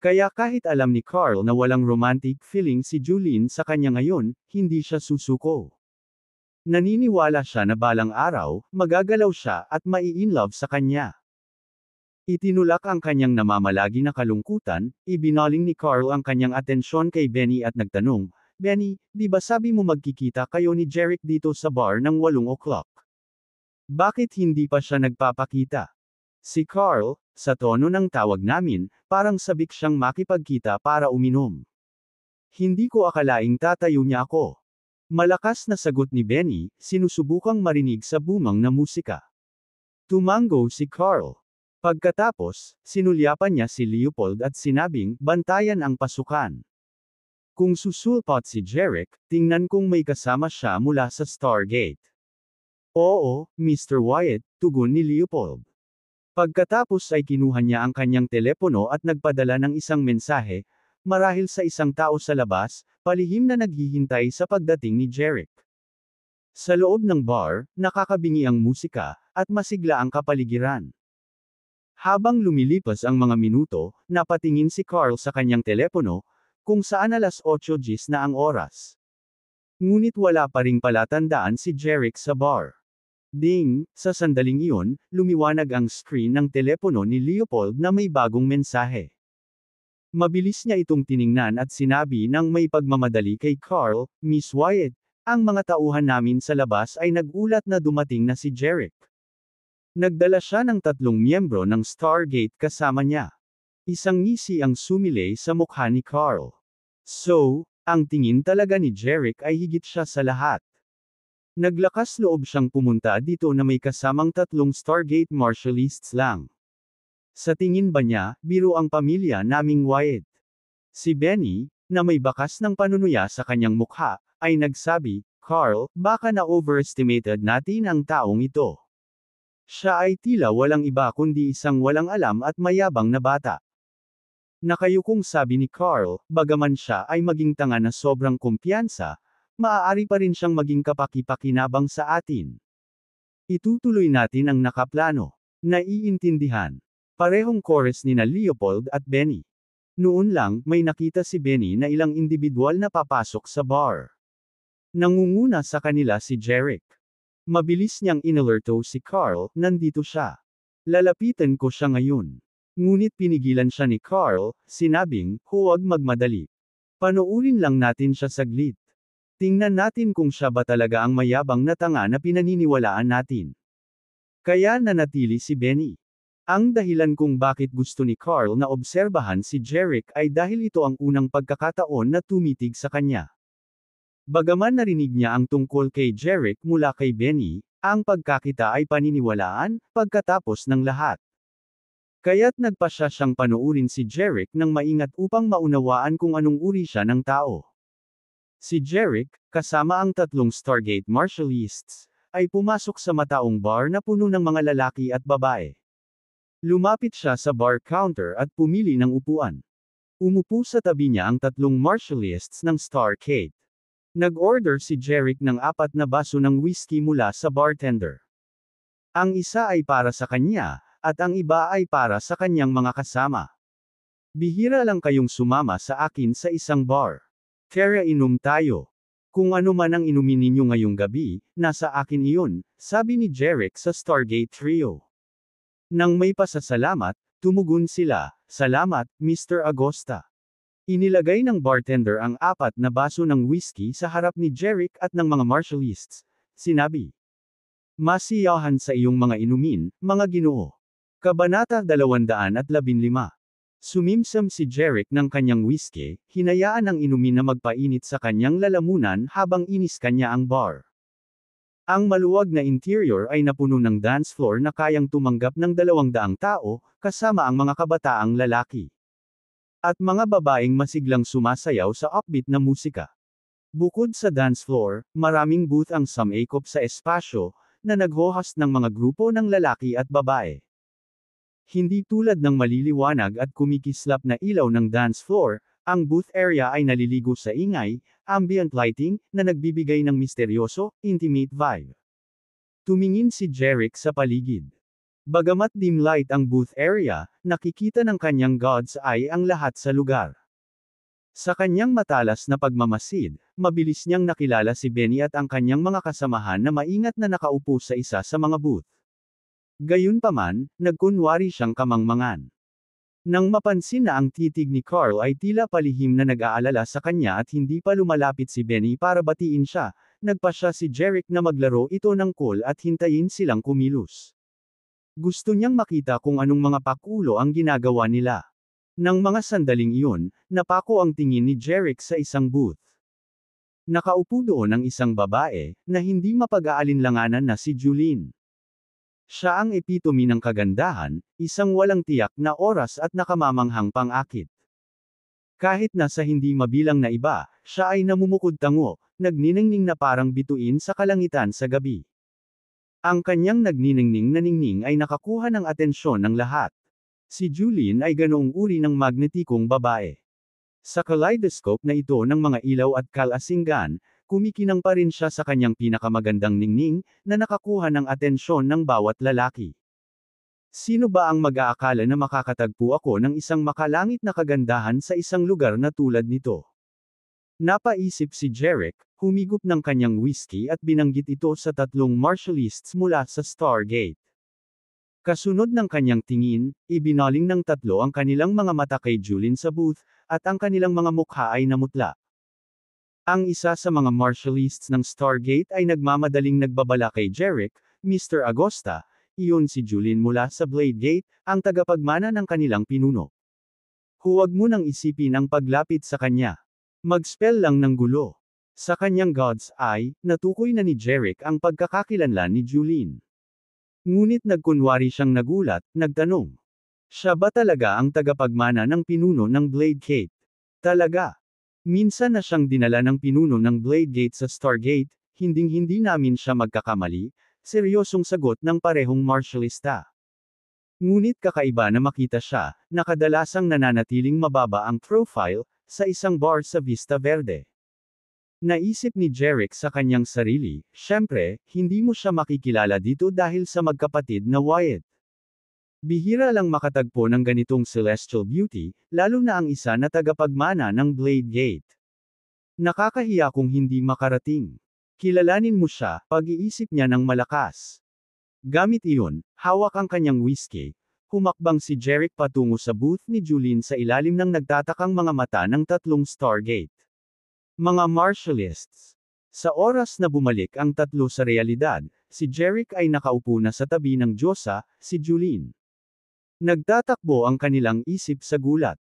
Kaya kahit alam ni Carl na walang romantic feeling si Julin sa kanya ngayon, hindi siya susuko. Naniniwala siya na balang araw, magagalaw siya at mai-inlove sa kanya. Itinulak ang kanyang namamalagi na kalungkutan, ibinaling ni Carl ang kanyang atensyon kay Benny at nagtanong, Benny, di ba sabi mo magkikita kayo ni Jerick dito sa bar ng 8 o'clock? Bakit hindi pa siya nagpapakita? Si Carl, sa tono ng tawag namin, parang sabik siyang makipagkita para uminom. Hindi ko akalaing tatayo niya ako. Malakas na sagot ni Benny, sinusubukang marinig sa bumang na musika. Tumango si Carl. Pagkatapos, sinulyapan niya si Leopold at sinabing, bantayan ang pasukan. Kung susulpot si Jerick, tingnan kung may kasama siya mula sa Stargate. Oo, Mr. Wyatt, tugon ni Leopold. Pagkatapos ay kinuha niya ang kanyang telepono at nagpadala ng isang mensahe, marahil sa isang tao sa labas, palihim na naghihintay sa pagdating ni Jerick. Sa loob ng bar, nakakabingi ang musika, at masigla ang kapaligiran. Habang lumilipas ang mga minuto, napatingin si Carl sa kanyang telepono, kung saan 8:10 na ang oras. Ngunit wala pa ring palatandaan si Jerick sa bar. Ding, sa sandaling iyon, lumiwanag ang screen ng telepono ni Leopold na may bagong mensahe. Mabilis niya itong tiningnan at sinabi ng may pagmamadali kay Carl, Miss Wyatt, ang mga tauhan namin sa labas ay nagulat na dumating na si Jerick. Nagdala siya ng 3 miyembro ng Stargate kasama niya. Isang ngisi ang sumilay sa mukha ni Carl. So, ang tingin talaga ni Jerick ay higit siya sa lahat. Naglakas loob siyang pumunta dito na may kasamang 3 Stargate Marshalists lang. Sa tingin ba niya, biro ang pamilya naming Wyatt? Si Benny, na may bakas ng panunuya sa kanyang mukha, ay nagsabi, Carl, baka na-overestimated natin ang taong ito. Siya ay tila walang iba kundi isang walang alam at mayabang na bata. Nakayukong sabi ni Carl, bagaman siya ay maging tanga na sobrang kumpiyansa, maaari pa rin siyang maging kapaki-pakinabang sa atin. Itutuloy natin ang nakaplano. Naiintindihan. Parehong chorus ni na Leopold at Benny. Noon lang, may nakita si Benny na ilang individual na papasok sa bar. Nangunguna sa kanila si Jerick. Mabilis niyang inalerto si Carl, nandito siya. Lalapitan ko siya ngayon. Ngunit pinigilan siya ni Carl, sinabing, huwag magmadali. Panoorin lang natin siya saglit. Tingnan natin kung siya ba talaga ang mayabang na tanga na pinaniniwalaan natin. Kaya nanatili si Benny. Ang dahilan kung bakit gusto ni Carl na obserbahan si Jerick ay dahil ito ang unang pagkakataon na tumitig sa kanya. Bagaman narinig niya ang tungkol kay Jerick mula kay Benny, ang pagkakita ay paniniwalaan, pagkatapos ng lahat. Kaya't nagpasya siyang panoorin si Jerick ng maingat upang maunawaan kung anong uri siya ng tao. Si Jerick, kasama ang 3 Stargate Marshalists, ay pumasok sa mataong bar na puno ng mga lalaki at babae. Lumapit siya sa bar counter at pumili ng upuan. Umupo sa tabi niya ang 3 Marshalists ng Stargate. Nag-order si Jerick ng 4 na baso ng whiskey mula sa bartender. Ang isa ay para sa kanya, at ang iba ay para sa kanyang mga kasama. Bihira lang kayong sumama sa akin sa isang bar. Tara inom tayo. Kung ano man ang inumin ninyo ngayong gabi, nasa akin iyon, sabi ni Jerick sa Stargate Trio. Nang may pasasalamat, tumugon sila, salamat, Mr. Agosta. Inilagay ng bartender ang 4 na baso ng whiskey sa harap ni Jerick at ng mga marshalists. Sinabi, masiyahan sa iyong mga inumin, mga ginoo. Kabanata 215. Sumimsam si Jerick ng kanyang whiskey, hinayaan ang inumin na magpainit sa kanyang lalamunan habang inis kanya ang bar. Ang maluwag na interior ay napuno ng dance floor na kayang tumanggap ng 200 tao, kasama ang mga kabataang lalaki. At mga babaeng masiglang sumasayaw sa upbeat na musika. Bukod sa dance floor, maraming booth ang sumikop sa espasyo, na naghohost ng mga grupo ng lalaki at babae. Hindi tulad ng maliliwanag at kumikislap na ilaw ng dance floor, ang booth area ay naliligo sa ingay, ambient lighting, na nagbibigay ng misteryoso, intimate vibe. Tumingin si Jerick sa paligid. Bagamat dim light ang booth area, nakikita ng kanyang God's eye ang lahat sa lugar. Sa kanyang matalas na pagmamasid, mabilis niyang nakilala si Benny at ang kanyang mga kasamahan na maingat na nakaupo sa isa sa mga booth. Gayunpaman, nagkunwari siyang kamangmangan. Nang mapansin na ang titig ni Carl ay tila palihim na nag-aalala sa kanya at hindi pa lumalapit si Benny para batiin siya, nagpa siya si Jeric na maglaro ito ng call at hintayin silang kumilos. Gusto niyang makita kung anong mga pakulo ang ginagawa nila. Nang mga sandaling iyon, napako ang tingin ni Jeric sa isang booth. Nakaupo doon ang isang babae, na hindi mapag-aalinlanganan na si Julene. Siya ang epitome ng kagandahan, isang walang tiyak na oras at nakamamanghang pang-akit. Kahit na sa hindi mabilang na iba, siya ay namumukod-tango, nagniningning na parang bituin sa kalangitan sa gabi. Ang kanyang nagniningning na ningning ay nakakuha ng atensyon ng lahat. Si Julene ay ganoong uri ng magnetikong babae. Sa kaleidoscope na ito ng mga ilaw at kalasinggan, kumikinang pa rin siya sa kanyang pinakamagandang ningning, na nakakuha ng atensyon ng bawat lalaki. Sino ba ang mag-aakala na makakatagpo ako ng isang makalangit na kagandahan sa isang lugar na tulad nito? Napaisip si Jeric, humigop ng kanyang whiskey at binanggit ito sa tatlong marshalists mula sa Stargate. Kasunod ng kanyang tingin, ibinaling ng tatlo ang kanilang mga mata kay Julene sa booth, at ang kanilang mga mukha ay namutla. Ang isa sa mga marshalists ng Stargate ay nagmamadaling nagbabala kay Jeric, Mr. Agosta, iyon si Julene mula sa Blade Gate, ang tagapagmana ng kanilang pinuno. Huwag mo nang isipin ang paglapit sa kanya. Mag-spell lang ng gulo. Sa kanyang God's Eye, natukoy na ni Jeric ang pagkakakilanlan ni Julene. Ngunit nagkunwari siyang nagulat, nagtanong. Siya ba talaga ang tagapagmana ng pinuno ng Blade Gate? Talaga. Minsan na siyang dinala ng pinuno ng Blade Gate sa Stargate, hinding-hindi namin siya magkakamali, seryosong sagot ng parehong marshalista. Ngunit kakaiba na makita siya, na kadalasang nananatiling mababa ang profile, sa isang bar sa Vista Verde. Naisip ni Jeric sa kanyang sarili, syempre, hindi mo siya makikilala dito dahil sa magkapatid na Wyatt. Bihira lang makatagpo ng ganitong celestial beauty, lalo na ang isa na tagapagmana ng Blade Gate. Nakakahiya kung hindi makarating. Kilalanin mo siya, pag-iisip niya ng malakas. Gamit iyon, hawak ang kanyang whiskey, humakbang si Jeric patungo sa booth ni Julene sa ilalim ng nagtatakang mga mata ng tatlong Stargate. Mga marshalists. Sa oras na bumalik ang tatlo sa realidad, si Jeric ay nakaupo na sa tabi ng Diyosa, si Julene. Nagtatakbo ang kanilang isip sa gulat.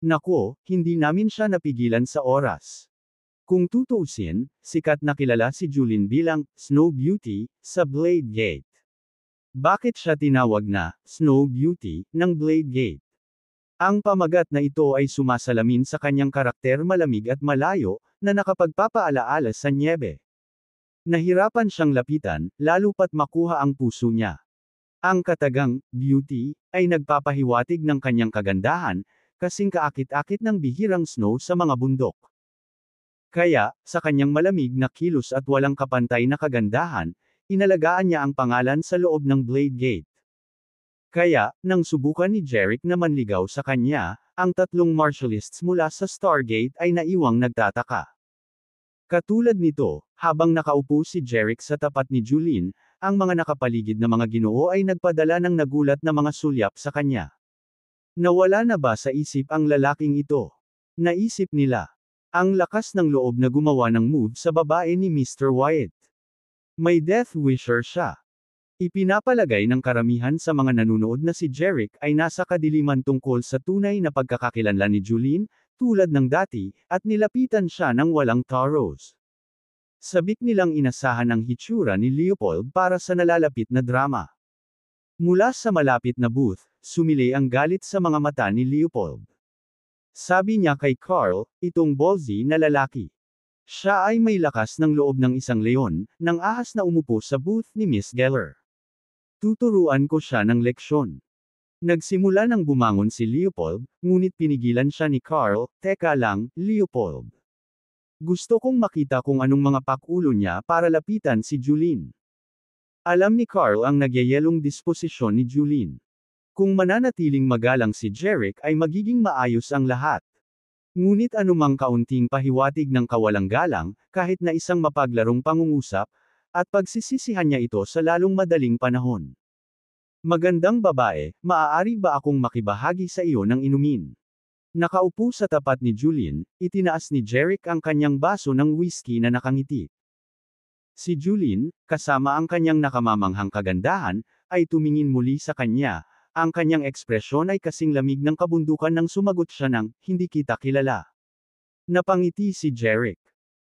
Nako, hindi namin siya napigilan sa oras. Kung tutuusin, sikat na kilala si Julene bilang Snow Beauty sa Blade Gate. Bakit siya tinawag na Snow Beauty ng Blade Gate? Ang pamagat na ito ay sumasalamin sa kanyang karakter malamig at malayo, na nakapagpapaalaala sa nyebe. Nahirapan siyang lapitan, lalo pat makuha ang puso niya. Ang katagang beauty ay nagpapahiwatig ng kanyang kagandahan, kasing kaakit-akit ng bihirang snow sa mga bundok. Kaya, sa kanyang malamig na kilos at walang kapantay na kagandahan, inalagaan niya ang pangalan sa loob ng Blade Gate. Kaya, nang subukan ni Jeric na manligaw sa kanya, ang tatlong marshalists mula sa Stargate ay naiwang nagtataka. Katulad nito, habang nakaupo si Jeric sa tapat ni Julene, ang mga nakapaligid na mga ginoo ay nagpadala ng nagulat na mga sulyap sa kanya. Nawala na ba sa isip ang lalaking ito? Naisip nila. Ang lakas ng loob na gumawa ng move sa babae ni Mr. Wyatt. May death wisher siya. Ipinapalagay ng karamihan sa mga nanunood na si Jeric ay nasa kadiliman tungkol sa tunay na pagkakakilanlan ni Julene, tulad ng dati, at nilapitan siya ng walang taros. Sabik nilang inasahan ang hitsura ni Leopold para sa nalalapit na drama. Mula sa malapit na booth, sumilay ang galit sa mga mata ni Leopold. Sabi niya kay Carl, itong ballsy na lalaki. Siya ay may lakas ng loob ng isang leon, nang ahas na umupo sa booth ni Miss Geller. Tuturuan ko siya ng leksyon. Nagsimula nang bumangon si Leopold, ngunit pinigilan siya ni Carl, teka lang, Leopold. Gusto kong makita kung anong mga pakulo niya para lapitan si Julene. Alam ni Carl ang nagyayelong disposisyon ni Julene. Kung mananatiling magalang si Jeric ay magiging maayos ang lahat. Ngunit anumang kaunting pahiwatig ng kawalang galang, kahit na isang mapaglarong pangungusap, at pagsisisihan niya ito sa lalong madaling panahon. Magandang babae, maaari ba akong makibahagi sa iyo ng inumin? Nakaupo sa tapat ni Julian, itinaas ni Jeric ang kanyang baso ng whiskey na nakangiti. Si Julian, kasama ang kanyang nakamamanghang kagandahan, ay tumingin muli sa kanya. Ang kanyang ekspresyon ay kasing lamig ng kabundukan nang sumagot siya ng, "Hindi kita kilala." Napangiti si Jeric.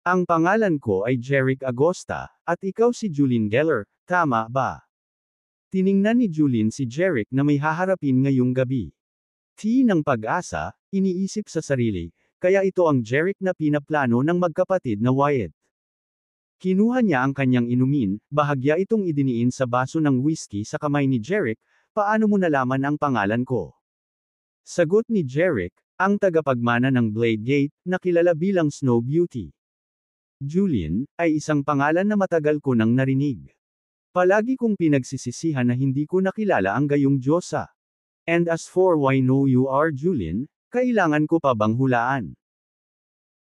"Ang pangalan ko ay Jeric Agosta, at ikaw si Julian Geller, tama ba?" Tiningnan ni Julian si Jeric na may haharapin ngayong gabi. Ng pag-asa, iniisip sa sarili, kaya ito ang Jeric na pinaplano ng magkapatid na Wyatt. Kinuha niya ang kanyang inumin, bahagya itong idiniin sa baso ng whiskey sa kamay ni Jeric. "Paano mo nalaman ang pangalan ko?" Sagot ni Jeric, ang tagapagmana ng Blade Gate, na kilala bilang Snow Beauty. "Julian, ay isang pangalan na matagal ko nang narinig. Palagi kong pinagsisisihan na hindi ko nakilala ang gayong Diyosa. And as for why know you are Julian, kailangan ko pa bang hulaan?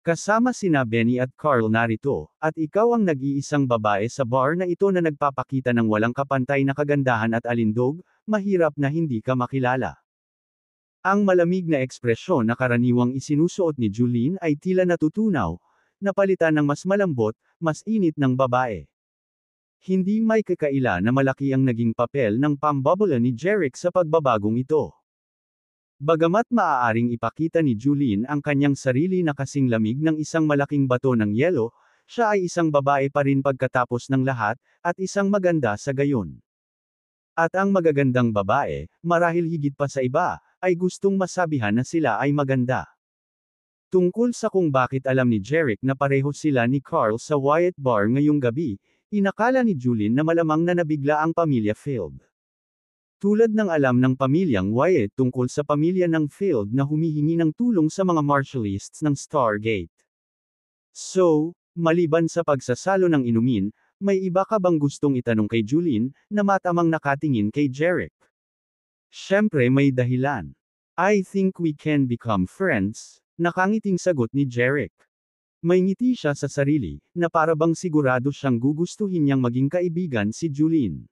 Kasama sina Benny at Carl narito, at ikaw ang nag-iisang babae sa bar na ito na nagpapakita ng walang kapantay na kagandahan at alindog, mahirap na hindi ka makilala." Ang malamig na ekspresyon na karaniwang isinusuot ni Julian ay tila natutunaw, napalitan ng mas malambot, mas init ng babae. Hindi may kakaila na malaki ang naging papel ng pambobola ni Jeric sa pagbabagong ito. Bagamat maaaring ipakita ni Julian ang kanyang sarili na kasing lamig ng isang malaking bato ng yelo, siya ay isang babae pa rin pagkatapos ng lahat, at isang maganda sa gayon. At ang magagandang babae, marahil higit pa sa iba, ay gustong masabihan na sila ay maganda. Tungkol sa kung bakit alam ni Jeric na pareho sila ni Carl sa Wyatt Bar ngayong gabi, inakala ni Julian na malamang na nabigla ang pamilya Field. Tulad ng alam ng pamilyang Wyatt tungkol sa pamilya ng Field na humihingi ng tulong sa mga martialists ng Stargate. So, maliban sa pagsasalo ng inumin, may iba ka bang gustong itanong kay Julian, na matamang nakatingin kay Jeric? Siyempre may dahilan. "I think we can become friends," nakangiting sagot ni Jeric. May ngiti siya sa sarili, na para bang sigurado siyang gugustuhin niyang maging kaibigan si Julian.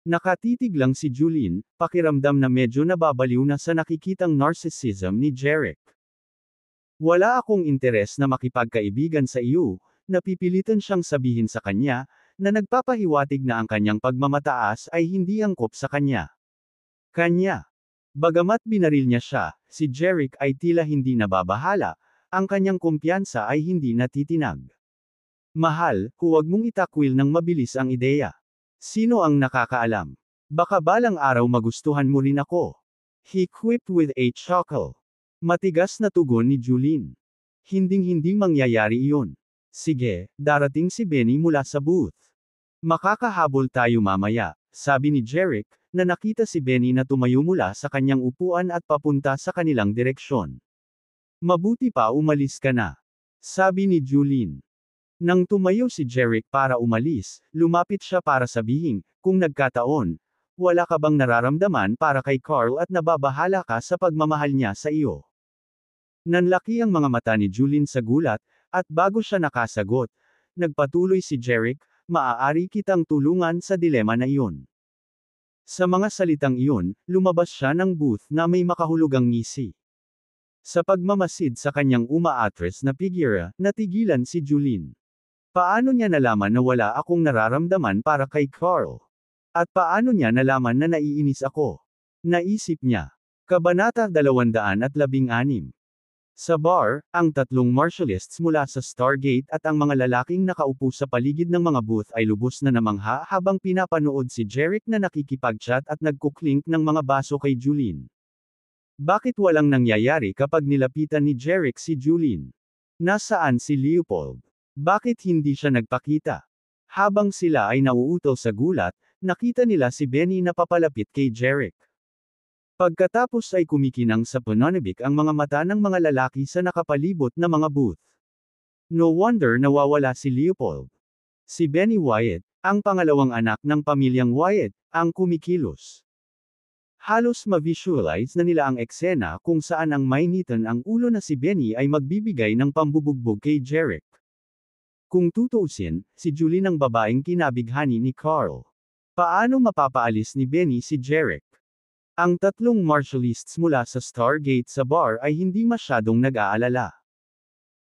Nakatitig lang si Julian, pakiramdam na medyo nababaliw na sa nakikitang narcissism ni Jeric. "Wala akong interes na makipagkaibigan sa iyo," napipilitan siyang sabihin sa kanya, na nagpapahiwatig na ang kanyang pagmamataas ay hindi angkop sa kanya. Bagamat binaril niya siya, si Jeric ay tila hindi nababahala, ang kanyang kumpiyansa ay hindi natitinag. "Mahal, huwag mong itakwil ng mabilis ang ideya. Sino ang nakakaalam? Baka balang araw magustuhan mo rin ako." He quipped with a chuckle. Matigas na tugon ni Julian. "Hinding-hindi mangyayari iyon. Sige, darating si Benny mula sa booth. Makakahabol tayo mamaya," sabi ni Jeric, na nakita si Benny na tumayo mula sa kanyang upuan at papunta sa kanilang direksyon. "Mabuti pa umalis ka na," sabi ni Julian. Nang tumayo si Jeric para umalis, lumapit siya para sabihin, "Kung nagkataon, wala ka bang nararamdaman para kay Carl at nababahala ka sa pagmamahal niya sa iyo?" Nanlaki ang mga mata ni Julian sa gulat, at bago siya nakasagot, nagpatuloy si Jeric, "Maaari kitang tulungan sa dilema na iyon." Sa mga salitang iyon, lumabas siya ng booth na may makahulugang ngisi. Sa pagmamasid sa kanyang umaatres na figura, natigilan si Julian. Paano niya nalaman na wala akong nararamdaman para kay Carl? At paano niya nalaman na naiinis ako? Naisip niya. Kabanata 216. Sa bar, ang tatlong martialists mula sa Stargate at ang mga lalaking nakaupo sa paligid ng mga booth ay lubos na namangha habang pinapanood si Jeric na nakikipag-chat at nagkuklink ng mga baso kay Julian. Bakit walang nangyayari kapag nilapitan ni Jeric si Julian? Nasaan si Leopold? Bakit hindi siya nagpakita? Habang sila ay nauutol sa gulat, nakita nila si Benny na papalapit kay Jeric. Pagkatapos ay kumikinang sa pananabik ang mga mata ng mga lalaki sa nakapalibot na mga booth. No wonder nawawala si Leopold. Si Benny Wyatt, ang pangalawang anak ng pamilyang Wyatt, ang kumikilos. Halos ma-visualize na nila ang eksena kung saan ang mainitan ang ulo na si Benny ay magbibigay ng pambubugbog kay Jeric. Kung tutuusin, si Julie ang babaeng kinabighani ni Carl. Paano mapapaalis ni Benny si Jeric? Ang tatlong martialists mula sa Stargate sa bar ay hindi masyadong nag-aalala.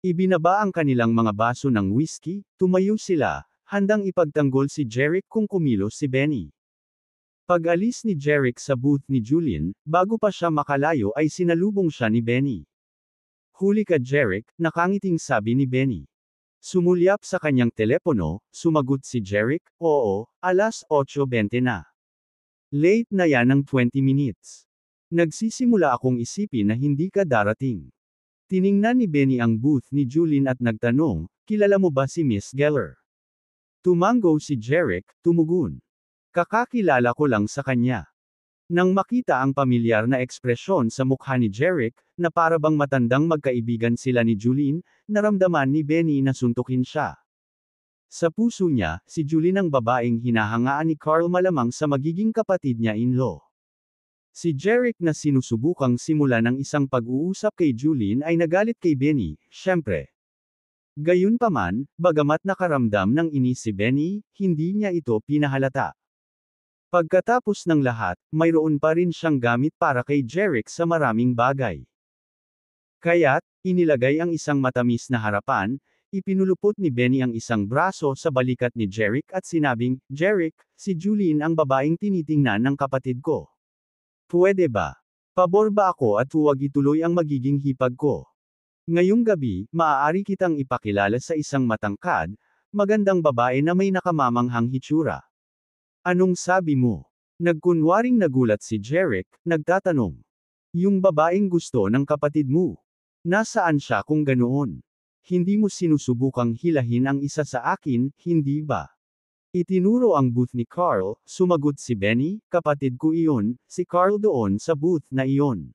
Ibinaba ang kanilang mga baso ng whiskey, tumayo sila, handang ipagtanggol si Jeric kung kumilos si Benny. Pag-alis ni Jeric sa booth ni Julian, bago pa siya makalayo ay sinalubong siya ni Benny. "Huli ka Jeric," nakangiting sabi ni Benny. Sumulyap sa kanyang telepono, sumagot si Jeric, "Oo, alas 8:20 na. Late na yan ng 20 minutes. Nagsisimula akong isipin na hindi ka darating." Tiningnan ni Benny ang booth ni Julian at nagtanong, "Kilala mo ba si Miss Geller?" Tumango si Jeric, tumugon. "Kakakilala ko lang sa kanya." Nang makita ang pamilyar na ekspresyon sa mukha ni Jeric, na para bang matandang magkaibigan sila ni Julian, naramdaman ni Benny na suntukin siya. Sa puso niya, si Julian ang babaeng hinahangaan ni Carl malamang sa magiging kapatid niya in-law. Si Jeric na sinusubukang simula ng isang pag-uusap kay Julian ay nagalit kay Benny, syempre. Gayunpaman, bagamat nakaramdam ng inis si Benny, hindi niya ito pinahalata. Pagkatapos ng lahat, mayroon pa rin siyang gamit para kay Jeric sa maraming bagay. Kaya't, inilagay ang isang matamis na harapan, ipinulupot ni Benny ang isang braso sa balikat ni Jeric at sinabing, "Jeric, si Julian ang babaeng tinitingnan ng kapatid ko. Pwede ba? Pabor ba ako at huwag ituloy ang magiging hipag ko? Ngayong gabi, maaari kitang ipakilala sa isang matangkad, magandang babae na may nakamamanghang hitsura. Anong sabi mo?" Nagkunwaring nagulat si Jeric, nagtatanong. "Yung babaeng gusto ng kapatid mo. Nasaan siya kung ganoon? Hindi mo sinusubukang hilahin ang isa sa akin, hindi ba?" Itinuro ang booth ni Carl, sumagot si Benny, "Kapatid ko iyon, si Carl doon sa booth na iyon."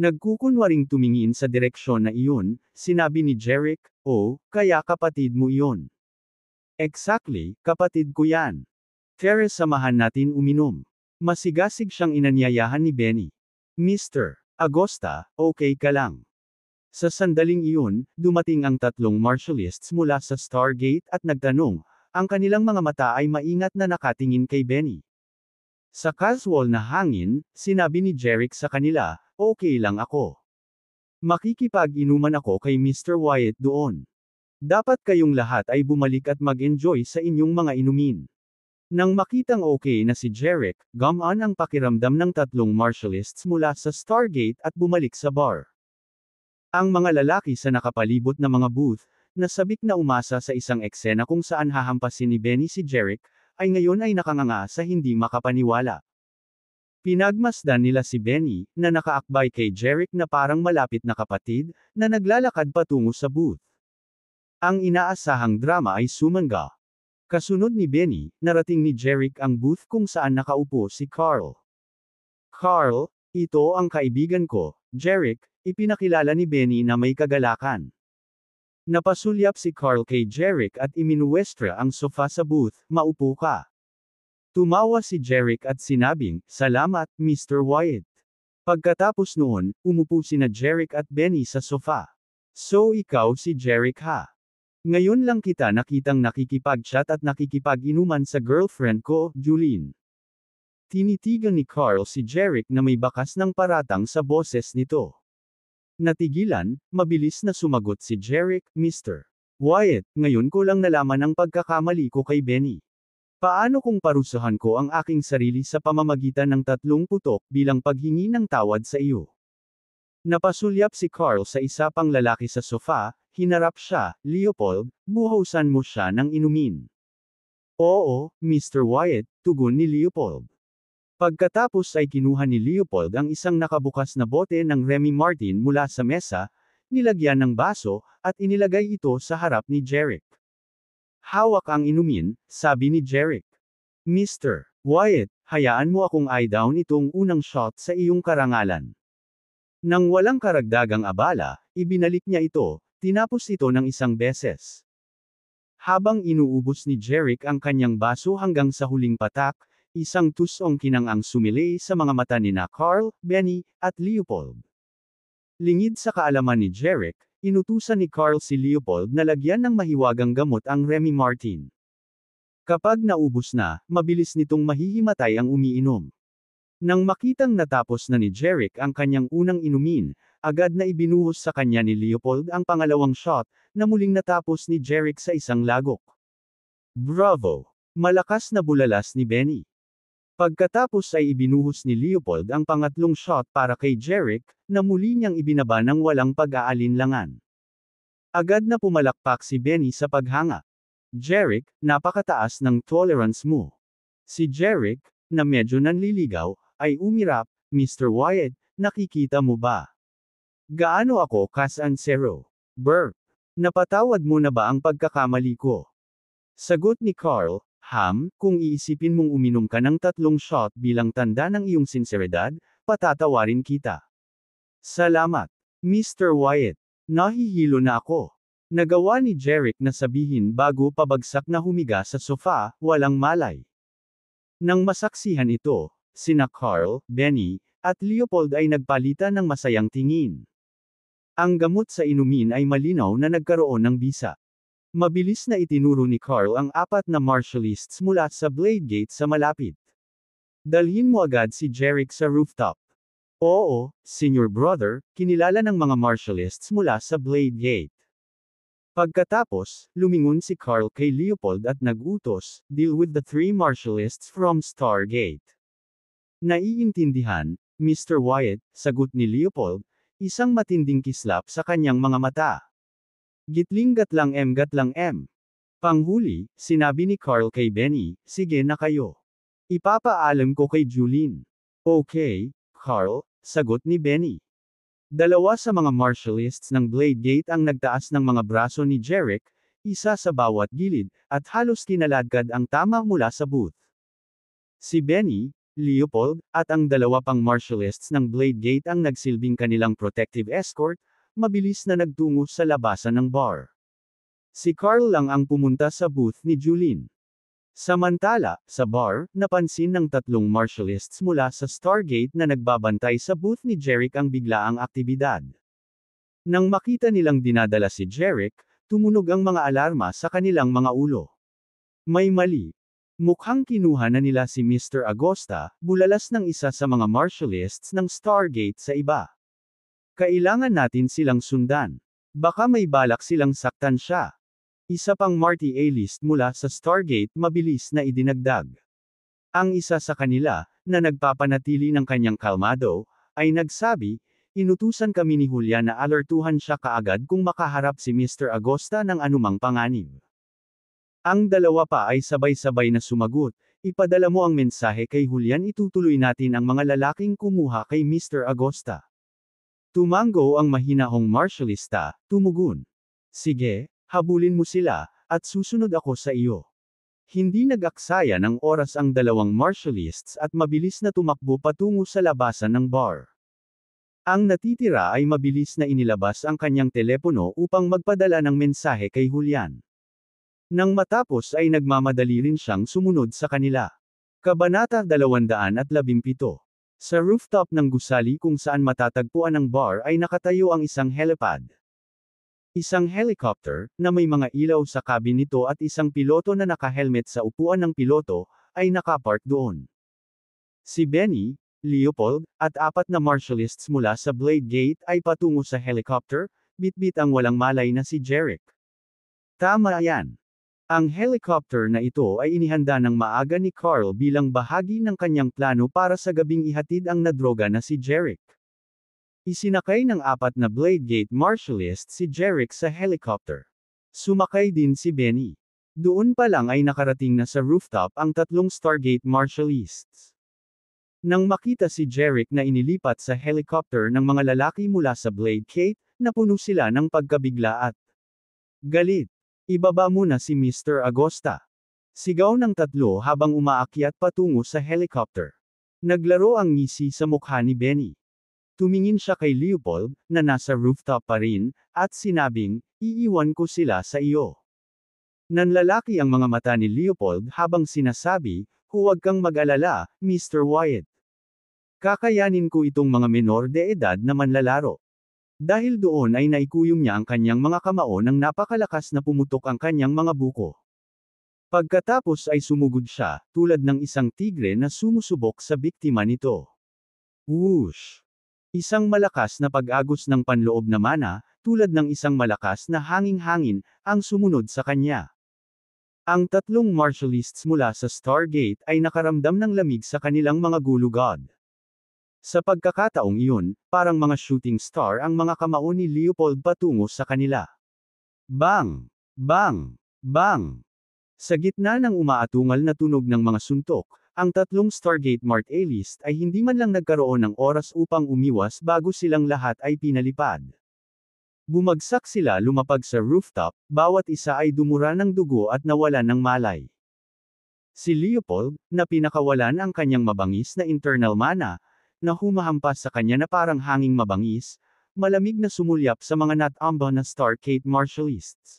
Nagkukunwaring tumingin sa direksyon na iyon, sinabi ni Jeric, "Oh, kaya kapatid mo iyon." "Exactly, kapatid ko yan. Tara samahan natin uminom." Masigasig siyang inanyayahan ni Benny. "Mr. Agosta, okay ka lang?" Sa sandaling iyon, dumating ang tatlong martialists mula sa Stargate at nagtanong, ang kanilang mga mata ay maingat na nakatingin kay Benny. Sa casual na hangin, sinabi ni Jeric sa kanila, "Okay lang ako. Makikipag-inuman ako kay Mr. Wyatt doon. Dapat kayong lahat ay bumalik at mag-enjoy sa inyong mga inumin." Nang makitang okay na si Jeric, gumaan ang pakiramdam ng tatlong martialists mula sa Stargate at bumalik sa bar. Ang mga lalaki sa nakapalibot na mga booth, na sabik na umasa sa isang eksena kung saan hahampasin ni Benny si Jeric, ay ngayon ay nakanganga sa hindi makapaniwala. Pinagmasdan nila si Benny, na nakaakbay kay Jeric na parang malapit na kapatid, na naglalakad patungo sa booth. Ang inaasahang drama ay sumangga. Kasunod ni Benny, narating ni Jeric ang booth kung saan nakaupo si Carl. "Carl, ito ang kaibigan ko, Jeric," ipinakilala ni Benny na may kagalakan. Napasulyap si Carl kay Jeric at iminuwestra ang sofa sa booth, "Maupo ka." Tumawa si Jeric at sinabing, "Salamat, Mr. Wyatt." Pagkatapos noon, umupo sina Jeric at Benny sa sofa. "So ikaw si Jeric ha? Ngayon lang kita nakitang nakikipag-chat at nakikipag-inuman sa girlfriend ko, Julian." Tinitigan ni Carl si Jeric na may bakas ng paratang sa boses nito. Natigilan, mabilis na sumagot si Jeric, "Mr. Wyatt, ngayon ko lang nalaman ang pagkakamali ko kay Benny. Paano kung parusahan ko ang aking sarili sa pamamagitan ng 3 putok bilang paghingi ng tawad sa iyo?" Napasulyap si Carl sa isa pang lalaki sa sofa, hinarap siya, "Leopold, buhusan mo siya ng inumin." "Oo, Mr. Wyatt," tugon ni Leopold. Pagkatapos ay kinuha ni Leopold ang isang nakabukas na bote ng Remy Martin mula sa mesa, nilagyan ng baso, at inilagay ito sa harap ni Jeric. "Hawak ang inumin," sabi ni Jeric. "Mr. Wyatt, hayaan mo akong i-down itong unang shot sa iyong karangalan." Nang walang karagdagang abala, ibinalik niya ito, tinapos ito ng isang beses. Habang inuubos ni Jeric ang kanyang baso hanggang sa huling patak, Isang tusong kinang sumili sa mga mata nina Carl, Benny, at Leopold. Lingid sa kaalaman ni Jeric, inutusan ni Carl si Leopold na lagyan ng mahiwagang gamot ang Remy Martin. Kapag naubos na, mabilis nitong mahihimatay ang umiinom. Nang makitang natapos na ni Jeric ang kanyang unang inumin, agad na ibinuhos sa kanya ni Leopold ang pangalawang shot, na muling natapos ni Jeric sa isang lagok. Bravo! Malakas na bulalas ni Benny. Pagkatapos ay ibinuhos ni Leopold ang pangatlong shot para kay Jeric, na muli niyang ibinaba ng walang pag-aalinlangan. Agad na pumalakpak si Benny sa paghanga. Jeric, napakataas ng tolerance mo. Si Jeric, na medyo nanliligaw, ay umirap, Mr. Wyatt, nakikita mo ba? Gaano ako kasansero? Burp. Napatawad mo na ba ang pagkakamali ko? Sagot ni Carl, kung iisipin mong uminom ka ng 3 shot bilang tanda ng iyong sinseridad, patatawarin kita. Salamat, Mr. Wyatt. Nahihilo na ako. Nagawa ni Jeric na sabihin bago pabagsak na humiga sa sofa, walang malay. Nang masaksihan ito, sina Carl, Benny, at Leopold ay nagpalitan ng masayang tingin. Ang gamot sa inumin ay malinaw na nagkaroon ng bisa. Mabilis na itinuro ni Carl ang 4 na martialists mula sa Blade Gate sa malapit. Dalhin mo agad si Jeric sa rooftop. Oo, senior brother, kinilala ng mga martialists mula sa Blade Gate. Pagkatapos, lumingon si Carl kay Leopold at nag-utos, deal with the 3 martialists from Stargate. Naiintindihan, Mr. Wyatt, sagot ni Leopold, isang matinding kislap sa kanyang mga mata. Gitling-gatlang M. Panghuli, sinabi ni Carl kay Benny, sige na kayo. Ipapaalam ko kay Julene. Okay, Carl, sagot ni Benny. Dalawa sa mga martialists ng Blade Gate ang nagtaas ng mga braso ni Jeric, isa sa bawat gilid, at halos kinaladkad ang tama mula sa booth. Si Benny, Leopold, at ang dalawa pang martialists ng Blade Gate ang nagsilbing kanilang protective escort, mabilis na nagtungo sa labasan ng bar. Si Carl lang ang pumunta sa booth ni Julene. Samantala, sa bar, napansin ng 3 martialists mula sa Stargate na nagbabantay sa booth ni Jeric ang biglaang aktibidad. Nang makita nilang dinadala si Jeric, tumunog ang mga alarma sa kanilang mga ulo. May mali. Mukhang kinuha na nila si Mr. Agosta, bulalas ng isa sa mga martialists ng Stargate sa iba. Kailangan natin silang sundan. Baka may balak silang saktan siya. Isa pang Marty A-list mula sa Stargate mabilis na idinagdag. Ang isa sa kanila, na nagpapanatili ng kanyang kalmado, ay nagsabi, inutusan kami ni Julian na alertuhan siya kaagad kung makaharap si Mr. Agosta ng anumang panganib. Ang dalawa pa ay sabay-sabay na sumagot, ipadala mo ang mensahe kay Julian, itutuloy natin ang mga lalaking kumuha kay Mr. Agosta. Tumango ang mahinahong martialista, tumugon. Sige, habulin mo sila, at susunod ako sa iyo. Hindi nag-aksaya ng oras ang dalawang martialists at mabilis na tumakbo patungo sa labasan ng bar. Ang natitira ay mabilis na inilabas ang kanyang telepono upang magpadala ng mensahe kay Julian. Nang matapos ay nagmamadali rin siyang sumunod sa kanila. Kabanata 217. Sa rooftop ng gusali kung saan matatagpuan ang bar ay nakatayo ang isang helipad. Isang helicopter, na may mga ilaw sa cabin nito at isang piloto na naka-helmet sa upuan ng piloto, ay nakapark doon. Si Benny, Leopold, at 4 na martialists mula sa Blade Gate ay patungo sa helicopter, bitbit ang walang malay na si Jeric. Tama yan. Ang helicopter na ito ay inihanda ng maaga ni Carl bilang bahagi ng kanyang plano para sa gabing ihatid ang nadroga na si Jeric. Isinakay ng 4 na Blade Gate martialist si Jeric sa helicopter. Sumakay din si Benny. Doon pa lang ay nakarating na sa rooftop ang 3 Stargate martialists. Nang makita si Jeric na inilipat sa helicopter ng mga lalaki mula sa Blade Gate, napuno sila ng pagkabigla at galit. Ibaba muna si Mr. Agosta. Sigaw ng 3 habang umaakyat patungo sa helicopter. Naglaro ang ngisi sa mukha ni Benny. Tumingin siya kay Leopold, na nasa rooftop pa rin, at sinabing, iiwan ko sila sa iyo. Nanlalaki ang mga mata ni Leopold habang sinasabi, Huwag kang mag-alala, Mr. Wyatt. Kakayanin ko itong mga menor de edad na manlalaro. Dahil doon ay naikuyom niya ang kanyang mga kamao nang napakalakas na pumutok ang kanyang mga buko. Pagkatapos ay sumugod siya, tulad ng isang tigre na sumusubok sa biktima nito. Whoosh! Isang malakas na pag-agos ng panloob na mana, tulad ng isang malakas na hanging-hangin, ang sumunod sa kanya. Ang tatlong martialists mula sa Stargate ay nakaramdam ng lamig sa kanilang mga gulugod. Sa pagkakataong iyon, parang mga shooting star ang mga kamao ni Leopold patungo sa kanila. Bang! Bang! Bang! Sa gitna ng umaatungal na tunog ng mga suntok, ang tatlong Stargate Mart A-list ay hindi man lang nagkaroon ng oras upang umiwas bago silang lahat ay pinalipad. Bumagsak sila lumapag sa rooftop, bawat isa ay dumura ng dugo at nawalan ng malay. Si Leopold, na pinakawalan ang kanyang mabangis na internal mana, na humahampas sa kanya na parang hanging mabangis, malamig na sumulyap sa mga natamba na Stargate martialists.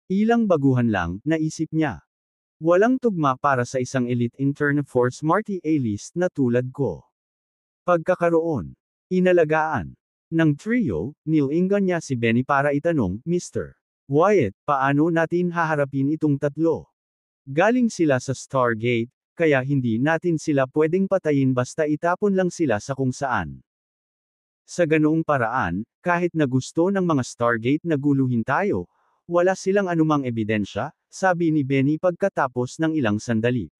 Ilang baguhan lang, naisip niya. Walang tugma para sa isang elite intern force Marty A-list na tulad ko. Pagkakaroon. Inalagaan. Ng trio, nilingan niya si Benny para itanong, Mr. Wyatt, paano natin haharapin itong tatlo? Galing sila sa Stargate, kaya hindi natin sila pwedeng patayin basta itapon lang sila sa kung saan. Sa ganoong paraan, kahit na gusto ng mga Stargate na guluhin tayo, wala silang anumang ebidensya, sabi ni Benny pagkatapos ng ilang sandali.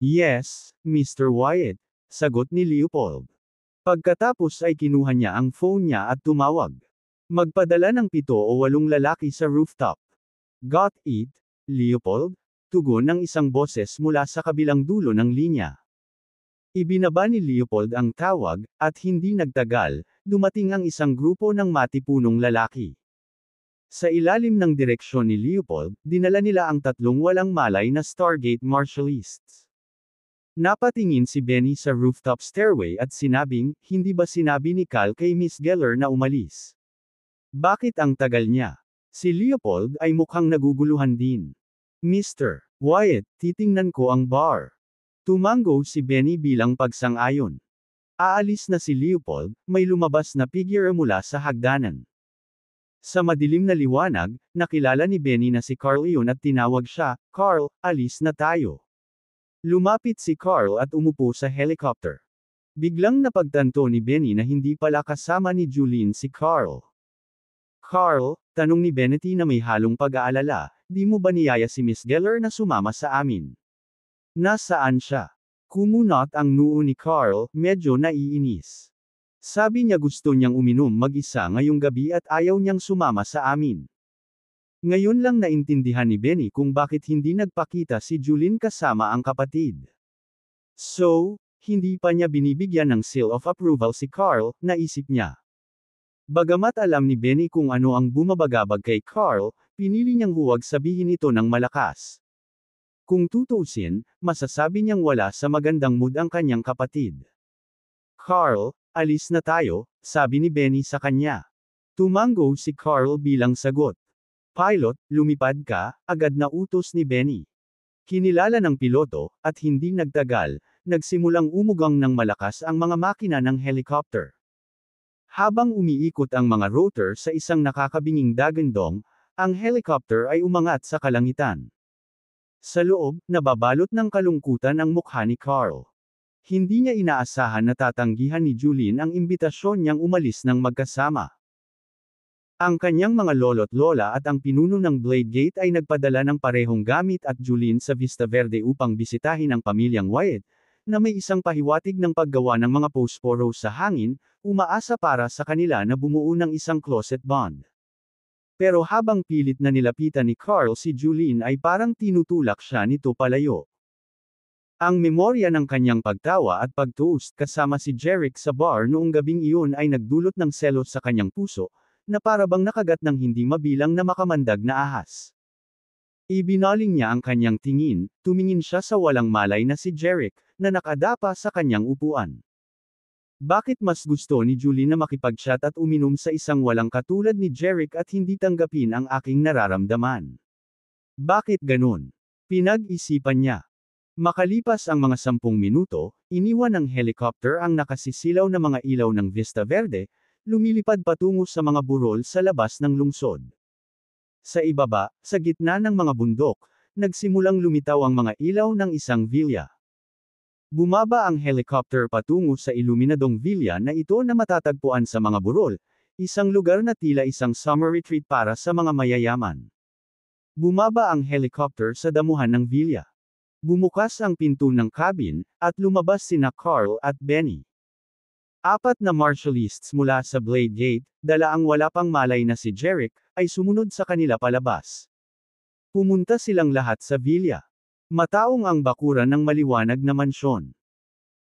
Yes, Mr. Wyatt, sagot ni Leopold. Pagkatapos ay kinuha niya ang phone niya at tumawag. Magpadala ng 7 o 8 lalaki sa rooftop. Got it, Leopold? Tugon ng isang boses mula sa kabilang dulo ng linya. Ibinaba ni Leopold ang tawag, at hindi nagtagal, dumating ang isang grupo ng matipunong lalaki. Sa ilalim ng direksyon ni Leopold, dinala nila ang tatlong walang malay na Stargate martialists. Napatingin si Benny sa rooftop stairway at sinabing, hindi ba sinabi ni Cal kay Miss Geller na umalis? Bakit ang tagal niya? Si Leopold ay mukhang naguguluhan din. Mr. Wyatt, titingnan ko ang bar. Tumango si Benny bilang pagsang-ayon. Aalis na si Leopold, may lumabas na figure mula sa hagdanan. Sa madilim na liwanag, nakilala ni Benny na si Carl iyon at tinawag siya, Carl, alis na tayo. Lumapit si Carl at umupo sa helicopter. Biglang napagtanto ni Benny na hindi pala kasama ni Julene si Carl. Carl, tanong ni Benny na may halong pag-aalala, di mo ba niyaya si Miss Geller na sumama sa amin? Nasaan siya? Kumunot ang noo ni Carl, medyo naiinis. Sabi niya gusto niyang uminom mag-isa ngayong gabi at ayaw niyang sumama sa amin. Ngayon lang naintindihan ni Benny kung bakit hindi nagpakita si Julene kasama ang kapatid. So, hindi pa niya binibigyan ng seal of approval si Carl, naisip niya. Bagamat alam ni Benny kung ano ang bumabagabag kay Carl, pinili niyang huwag sabihin ito ng malakas. Kung tutuusin, masasabi niyang wala sa magandang mood ang kanyang kapatid. Carl, alis na tayo, sabi ni Benny sa kanya. Tumango si Carl bilang sagot. Pilot, lumipad ka, agad na utos ni Benny. Kinilala ng piloto, at hindi nagtagal, nagsimulang umugang ng malakas ang mga makina ng helicopter. Habang umiikot ang mga rotor sa isang nakakabinging dagandong, ang helicopter ay umangat sa kalangitan. Sa loob, nababalot ng kalungkutan ang mukha ni Carl. Hindi niya inaasahan na tatanggihan ni Julene ang imbitasyon niyang umalis ng magkasama. Ang kanyang mga lolo't lola at ang pinuno ng Blade Gate ay nagpadala ng parehong gamit at Julene sa Vista Verde upang bisitahin ang pamilyang Wyatt, na may isang pahiwatig ng paggawa ng mga posporo sa hangin, umaasa para sa kanila na bumuo ng isang closet bond. Pero habang pilit na nilapitan ni Carl si Julene ay parang tinutulak siya nito palayo. Ang memorya ng kanyang pagtawa at pag-toast kasama si Jerick sa bar noong gabing iyon ay nagdulot ng selos sa kanyang puso, na parabang nakagat ng hindi mabilang na makamandag na ahas. Ibinaling niya ang kanyang tingin, tumingin siya sa walang malay na si Jerick, na nakadapa sa kanyang upuan. Bakit mas gusto ni Julie na makipag-chat at uminom sa isang walang katulad ni Jerick at hindi tanggapin ang aking nararamdaman? Bakit ganun? Pinag-isipan niya. Makalipas ang mga 10 minuto, iniwan ng helicopter ang nakasisilaw na mga ilaw ng Vista Verde, lumilipad patungo sa mga burol sa labas ng lungsod. Sa ibaba, sa gitna ng mga bundok, nagsimulang lumitaw ang mga ilaw ng isang villa. Bumaba ang helicopter patungo sa iluminadong villa na ito na matatagpuan sa mga burol, isang lugar na tila isang summer retreat para sa mga mayayaman. Bumaba ang helicopter sa damuhan ng villa. Bumukas ang pinto ng cabin, at lumabas sina Carl at Benny. 4 na marshalists mula sa Blade Gate, dala ang wala pang malay na si Jerick, ay sumunod sa kanila palabas. Pumunta silang lahat sa villa. Mataong ang bakuran ng maliwanag na mansyon.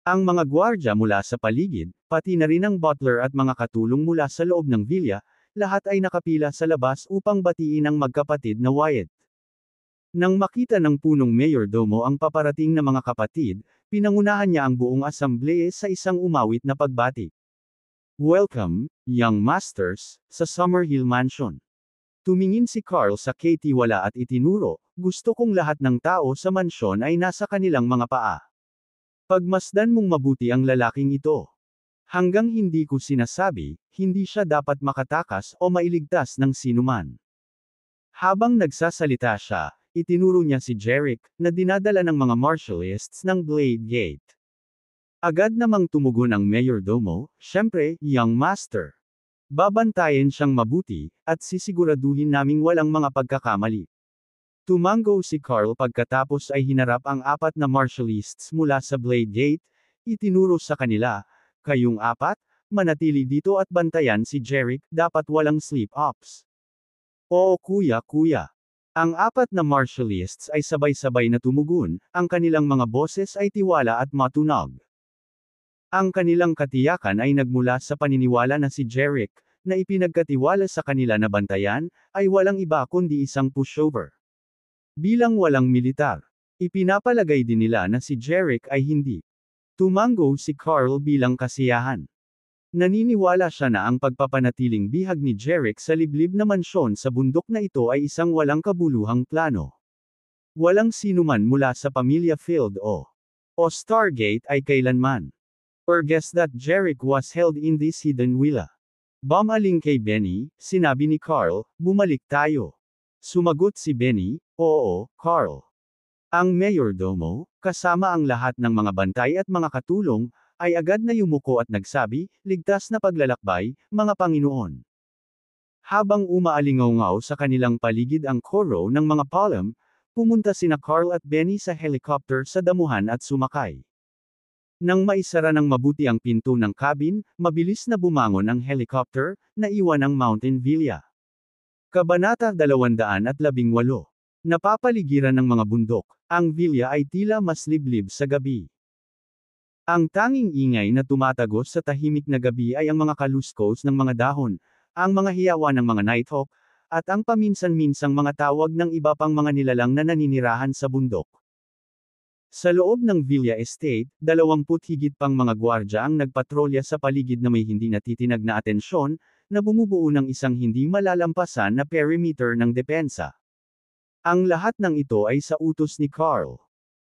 Ang mga gwardya mula sa paligid, pati na rin ang butler at mga katulong mula sa loob ng villa, lahat ay nakapila sa labas upang batiin ang magkapatid na Wyatt. Nang makita ng punong mayordomo ang paparating na mga kapatid, pinangunahan niya ang buong asambleye sa isang umawit na pagbati. Welcome, young masters, sa Summerhill Mansion. Tumingin si Carl sa katiwala at itinuro, gusto kong lahat ng tao sa mansyon ay nasa kanilang mga paa. Pagmasdan mong mabuti ang lalaking ito. Hanggang hindi ko sinasabi, hindi siya dapat makatakas o mailigtas ng sinuman. Habang nagsasalita siya, itinuro niya si Jerick, na dinadala ng mga marshalists ng Blade Gate. Agad namang tumugon ang mayordomo, syempre, young master. Babantayan siyang mabuti, at sisiguraduhin naming walang mga pagkakamali. Tumango si Carl pagkatapos ay hinarap ang 4 na marshalists mula sa Blade Gate, itinuro sa kanila, kayong 4, manatili dito at bantayan si Jerick, dapat walang sleep-ups. Oo kuya. Ang 4 na marshalists ay sabay-sabay na tumugon, ang kanilang mga boses ay tiwala at matunog. Ang kanilang katiyakan ay nagmula sa paniniwala na si Jerick, na ipinagkatiwala sa kanila na bantayan, ay walang iba kundi isang pushover. Bilang walang militar, ipinapalagay din nila na si Jerick ay hindi. Tumango si Carl bilang kasiyahan. Naniniwala siya na ang pagpapanatiling bihag ni Jerick sa liblib na mansyon sa bundok na ito ay isang walang kabuluhang plano. Walang sinuman mula sa pamilya Field o Stargate ay kailanman or guess that Jerick was held in this hidden villa. Bumaling kay Benny, sinabi ni Carl, bumalik tayo. Sumagot si Benny, oo, Carl. Ang mayordomo, kasama ang lahat ng mga bantay at mga katulong, ay agad na yumuko at nagsabi, ligtas na paglalakbay, mga Panginoon. Habang umaalingaw sa kanilang paligid ang koro ng mga palm, pumunta sina Carl at Benny sa helicopter sa damuhan at sumakay. Nang maisara ng mabuti ang pinto ng cabin, mabilis na bumangon ang helicopter, naiwan ang Mountain Villa. Kabanata 218. Napapaligiran ng mga bundok, ang villa ay tila mas liblib sa gabi. Ang tanging ingay na tumatagos sa tahimik na gabi ay ang mga kaluskos ng mga dahon, ang mga hiyawan ng mga nighthawk, at ang paminsan-minsang mga tawag ng iba pang mga nilalang na naninirahan sa bundok. Sa loob ng Villa Estate, 20 higit pang mga gwardya ang nagpatrolya sa paligid na may hindi natitinag na atensyon, na bumubuo ng isang hindi malalampasan na perimeter ng depensa. Ang lahat ng ito ay sa utos ni Carl.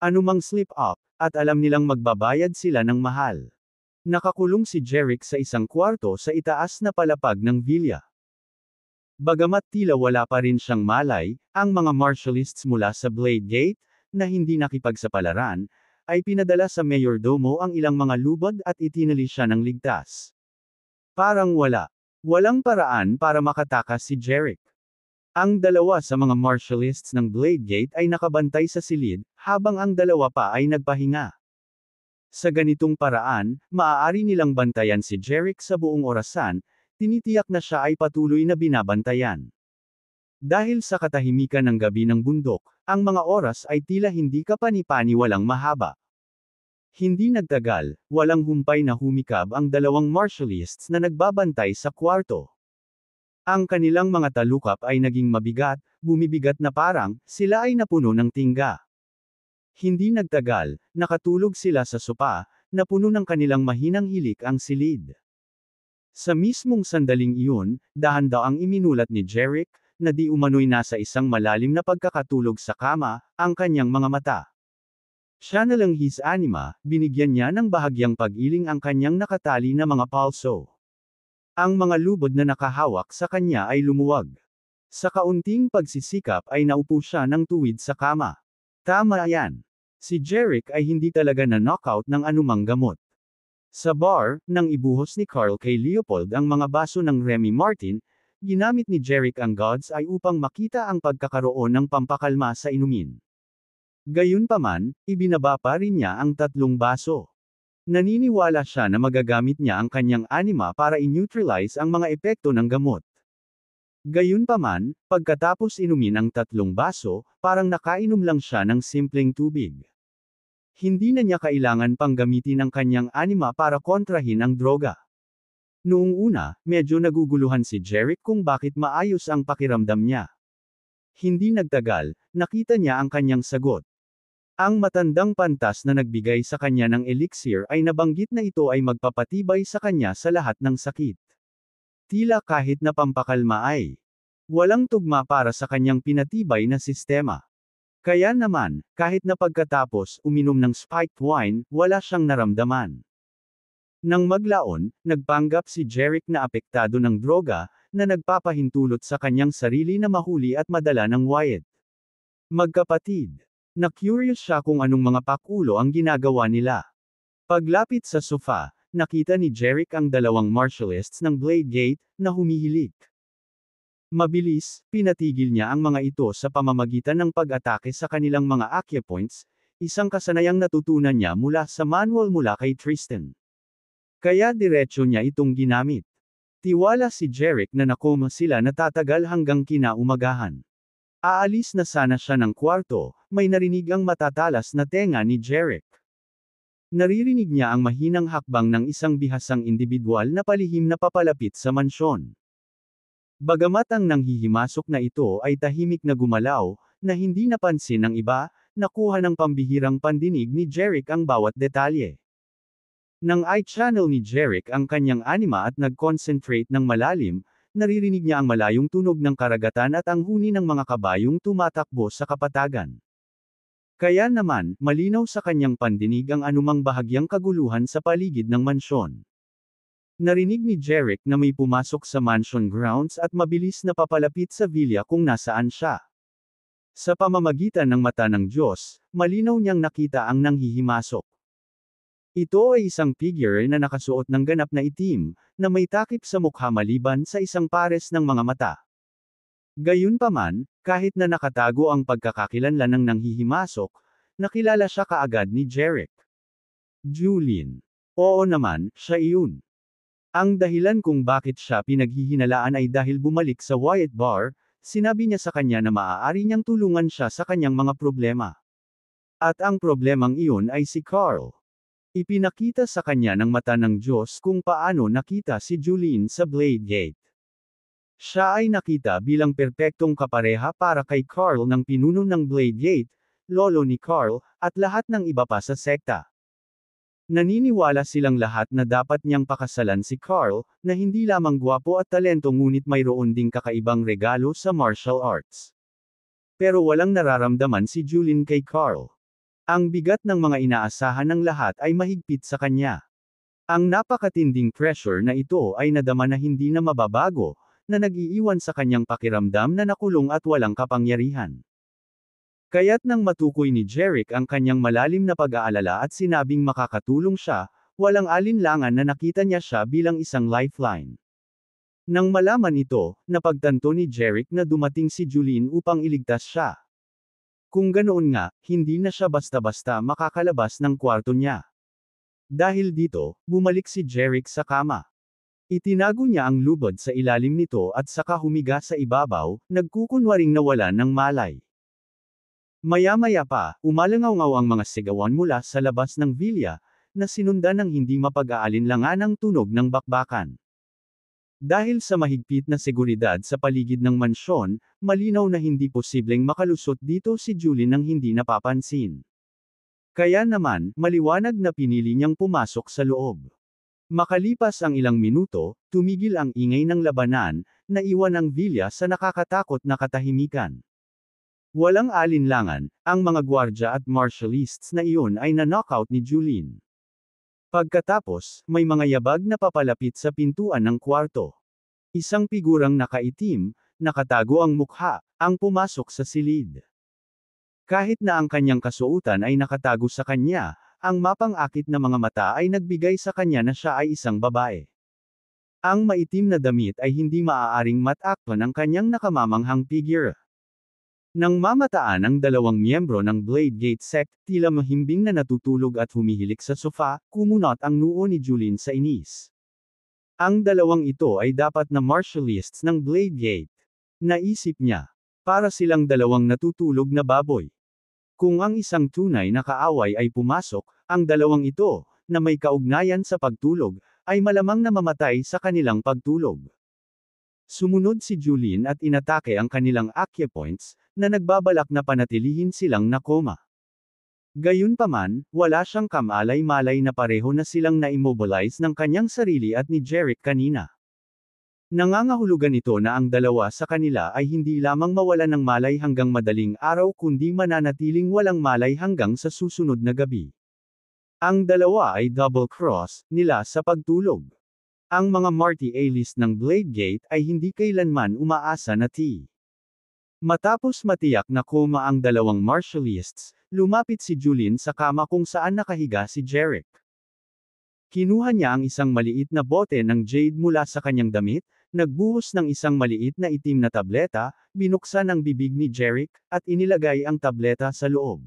Anumang slip-up, at alam nilang magbabayad sila ng mahal. Nakakulong si Jerick sa isang kwarto sa itaas na palapag ng villa. Bagamat tila wala pa rin siyang malay, ang mga marshalists mula sa Blade Gate, na hindi nakipagsapalaran, ay pinadala sa mayordomo ang ilang mga lubad at itinali siya ng ligtas. Parang walang paraan para makatakas si Jerick. Ang 2 sa mga marshalists ng Blade Gate ay nakabantay sa silid, habang ang 2 pa ay nagpahinga. Sa ganitong paraan, maaari nilang bantayan si Jerick sa buong orasan, tinitiyak na siya ay patuloy na binabantayan. Dahil sa katahimikan ng gabi ng bundok, ang mga oras ay tila hindi kapani-paniwalang mahaba. Hindi nagtagal, walang humpay na humikab ang 2 marshalists na nagbabantay sa kwarto. Ang kanilang mga talukap ay naging mabigat, bumibigat na parang, sila ay napuno ng tingga. Hindi nagtagal, nakatulog sila sa sopa, na puno ng kanilang mahinang hilik ang silid. Sa mismong sandaling iyon, dahan-daang iminulat ni Jerick, na di umano'y nasa isang malalim na pagkakatulog sa kama, ang kanyang mga mata. Siya na lang his anima, binigyan niya ng bahagyang pag-iling ang kanyang nakatali na mga palso. Ang mga lubod na nakahawak sa kanya ay lumuwag. Sa kaunting pagsisikap ay naupo siya ng tuwid sa kama. Tama yan. Si Jeric ay hindi talaga na-knockout ng anumang gamot. Sa bar, nang ibuhos ni Carl kay Leopold ang mga baso ng Remy Martin, ginamit ni Jeric ang God's Eye upang makita ang pagkakaroon ng pampakalma sa inumin. Gayunpaman, ibinaba pa rin niya ang 3 baso. Naniniwala siya na magagamit niya ang kanyang anima para i-neutralize ang mga epekto ng gamot. Gayunpaman, pagkatapos inumin ang 3 baso, parang nakainom lang siya ng simpleng tubig. Hindi na niya kailangan pang gamitin ang kanyang anima para kontrahin ang droga. Noong una, medyo naguguluhan si Jeric kung bakit maayos ang pakiramdam niya. Hindi nagtagal, nakita niya ang kanyang sagot. Ang matandang pantas na nagbigay sa kanya ng elixir ay nabanggit na ito ay magpapatibay sa kanya sa lahat ng sakit. Tila kahit na pampakalma ay walang tugma para sa kanyang pinatibay na sistema. Kaya naman, kahit na pagkatapos uminom ng spiked wine, wala siyang naramdaman. Nang maglaon, nagpanggap si Jeric na apektado ng droga, na nagpapahintulot sa kanyang sarili na mahuli at madala ng Wyatt. Magkapatid. Na-curious siya kung anong mga pakulo ang ginagawa nila. Paglapit sa sofa, nakita ni Jeric ang 2 martialists ng Blade Gate, na humihilik. Mabilis, pinatigil niya ang mga ito sa pamamagitan ng pag-atake sa kanilang mga acupoints, isang kasanayang natutunan niya mula sa manual mula kay Tristan. Kaya diretso niya itong ginamit. Tiwala si Jeric na nakoma sila na tatagal hanggang kinaumagahan. Aalis na sana siya ng kwarto, may narinig ang matatalas na tenga ni Jeric. Naririnig niya ang mahinang hakbang ng isang bihasang individual na palihim na papalapit sa mansyon. Bagamat ang nanghihimasok na ito ay tahimik na gumalaw, na hindi napansin ng iba, nakuha ng pambihirang pandinig ni Jeric ang bawat detalye. Nang i-channel ni Jeric ang kanyang anima at nag-concentrate ng malalim, naririnig niya ang malayong tunog ng karagatan at ang huni ng mga kabayong tumatakbo sa kapatagan. Kaya naman, malinaw sa kanyang pandinig ang anumang bahagyang kaguluhan sa paligid ng mansyon. Narinig ni Jeric na may pumasok sa mansion grounds at mabilis na papalapit sa villa kung nasaan siya. Sa pamamagitan ng mata ng Diyos, malinaw niyang nakita ang nanghihimasok. Ito ay isang figure na nakasuot ng ganap na itim, na may takip sa mukha maliban sa isang pares ng mga mata. Gayunpaman, kahit na nakatago ang pagkakakilanlan ng nanghihimasok, nakilala siya kaagad ni Jeric. Julian. Oo naman, siya iyon. Ang dahilan kung bakit siya pinaghihinalaan ay dahil bumalik sa Wyatt Bar, sinabi niya sa kanya na maaari niyang tulungan siya sa kanyang mga problema. At ang problemang iyon ay si Carl. Ipinakita sa kanya ng mata ng Diyos kung paano nakita si Julian sa Blade Gate. Siya ay nakita bilang perpektong kapareha para kay Carl ng pinuno ng Blade Gate, lolo ni Carl, at lahat ng iba pa sa sekta. Naniniwala silang lahat na dapat niyang pakasalan si Carl, na hindi lamang gwapo at talento ngunit mayroon ding kakaibang regalo sa martial arts. Pero walang nararamdaman si Julian kay Carl. Ang bigat ng mga inaasahan ng lahat ay mahigpit sa kanya. Ang napakatinding pressure na ito ay nadama na hindi na mababago, na nag-iiwan sa kanyang pakiramdam na nakulong at walang kapangyarihan. Kaya't nang matukoy ni Jeric ang kanyang malalim na pag-aalala at sinabing makakatulong siya, walang alinlangan na nakita niya siya bilang isang lifeline. Nang malaman ito, napagtanto ni Jeric na dumating si Julian upang iligtas siya. Kung ganoon nga, hindi na siya basta-basta makakalabas ng kwarto niya. Dahil dito, bumalik si Jeric sa kama. Itinago niya ang lubod sa ilalim nito at saka humiga sa ibabaw, nagkukunwaring nawalan ng malay. Maya-maya pa, umalangaw-ngaw ang mga sigawan mula sa labas ng villa, na sinundan ng hindi mapag-aalinlanganang tunog ng bakbakan. Dahil sa mahigpit na seguridad sa paligid ng mansyon, malinaw na hindi posibleng makalusot dito si Julie nang hindi napapansin. Kaya naman, maliwanag na pinili niyang pumasok sa loob. Makalipas ang ilang minuto, tumigil ang ingay ng labanan, naiwan ang villa sa nakakatakot na katahimikan. Walang alinlangan, ang mga gwardya at martialists na iyon ay na-knockout ni Julin. Pagkatapos, may mga yabag na papalapit sa pintuan ng kwarto. Isang figurang nakaitim, nakatago ang mukha, ang pumasok sa silid. Kahit na ang kanyang kasuotan ay nakatago sa kanya, ang mapang-akit na mga mata ay nagbigay sa kanya na siya ay isang babae. Ang maitim na damit ay hindi maaaring matakpan ang kanyang nakamamanghang figure. Nang mamataan ang dalawang miyembro ng Blade Gate Sect, tila mahimbing na natutulog at humihilik sa sofa, kumunot ang noo ni Julin sa inis. Ang dalawang ito ay dapat na martialists ng Blade Gate. Naisip niya. Para silang dalawang natutulog na baboy. Kung ang isang tunay na kaaway ay pumasok, ang dalawang ito, na may kaugnayan sa pagtulog, ay malamang na mamatay sa kanilang pagtulog. Sumunod si Julin at inatake ang kanilang acupoints, na nagbabalak na panatilihin silang nakoma. Gayunpaman, wala siyang kamalay-malay na pareho na silang na-immobilize ng kanyang sarili at ni Jerick kanina. Nangangahulugan ito na ang dalawa sa kanila ay hindi lamang mawala ng malay hanggang madaling araw kundi mananatiling walang malay hanggang sa susunod na gabi. Ang dalawa ay double-cross nila sa pagtulog. Ang mga Marty A-list ng Blade Gate ay hindi kailanman umaasa na Matapos matiyak na koma ang dalawang martialists, lumapit si Julin sa kama kung saan nakahiga si Jerick. Kinuha niya ang isang maliit na bote ng jade mula sa kanyang damit, nagbuhos ng isang maliit na itim na tableta, binuksan ang bibig ni Jerick, at inilagay ang tableta sa loob.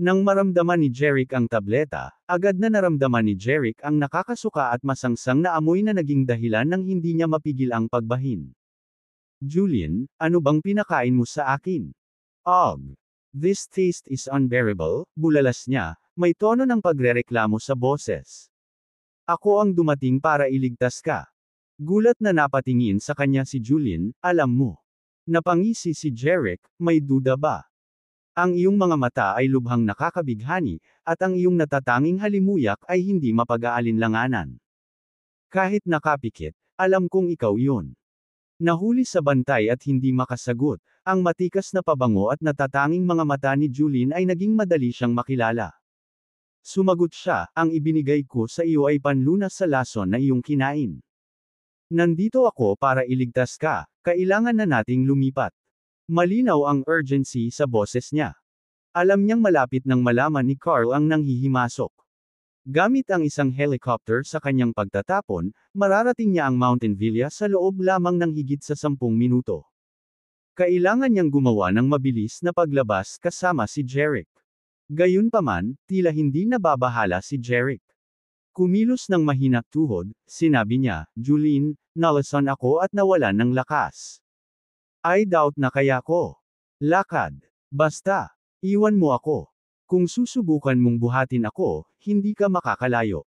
Nang maramdaman ni Jerick ang tableta, agad na naramdaman ni Jerick ang nakakasuka at masangsang na amoy na naging dahilan ng hindi niya mapigil ang pagbahin. Julin, ano bang pinakain mo sa akin? Ugh! This taste is unbearable, bulalas niya, may tono ng pagrereklamo sa boses. Ako ang dumating para iligtas ka. Gulat na napatingin sa kanya si Julin, alam mo. Napangisi si Jerick, may duda ba? Ang iyong mga mata ay lubhang nakakabighani, at ang iyong natatanging halimuyak ay hindi mapag-aalinlanganan. Kahit nakapikit, alam kong ikaw yun. Nahuli sa bantay at hindi makasagot, ang matikas na pabango at natatanging mga mata ni Julin ay naging madali siyang makilala. Sumagot siya, ang ibinigay ko sa iyo ay panlunas sa lason na iyong kinain. Nandito ako para iligtas ka, kailangan na nating lumipat. Malinaw ang urgency sa boses niya. Alam niyang malapit nang malaman ni Carl ang nanghihimasok. Gamit ang isang helicopter sa kanyang pagtatapon, mararating niya ang Mountain Villa sa loob lamang ng higit sa 10 minuto. Kailangan niyang gumawa ng mabilis na paglabas kasama si Jerick. Gayunpaman, tila hindi nababahala si Jerick. Kumilos ng mahinang tuhod, sinabi niya, Julin, nalason ako at nawalan ng lakas. I doubt na kaya ko. Lakad. Basta. Iwan mo ako. Kung susubukan mong buhatin ako, hindi ka makakalayo.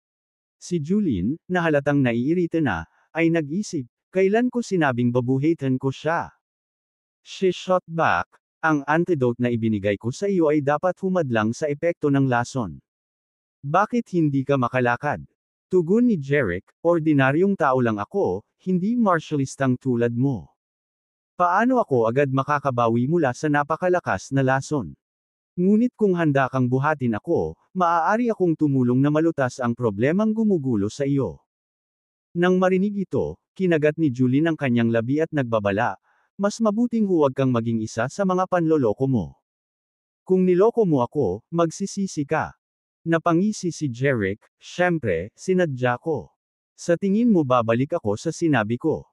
Si Julin, na halatang naiirita na, ay nag-isip, kailan ko sinabing babuhitan ko siya? She shot back, ang antidote na ibinigay ko sa iyo ay dapat humadlang sa epekto ng lason. Bakit hindi ka makalakad? Tugon ni Jerick, ordinaryong tao lang ako, hindi martialistang tulad mo. Paano ako agad makakabawi mula sa napakalakas na lason? Ngunit kung handa kang buhatin ako, maaari akong tumulong na malutas ang problemang gumugulo sa iyo. Nang marinig ito, kinagat ni Julin ang kanyang labi at nagbabala, mas mabuting huwag kang maging isa sa mga panloloko mo. Kung niloko mo ako, magsisisi ka. Napangisi si Jerick, syempre, sinadya ko. Sa tingin mo babalik ako sa sinabi ko.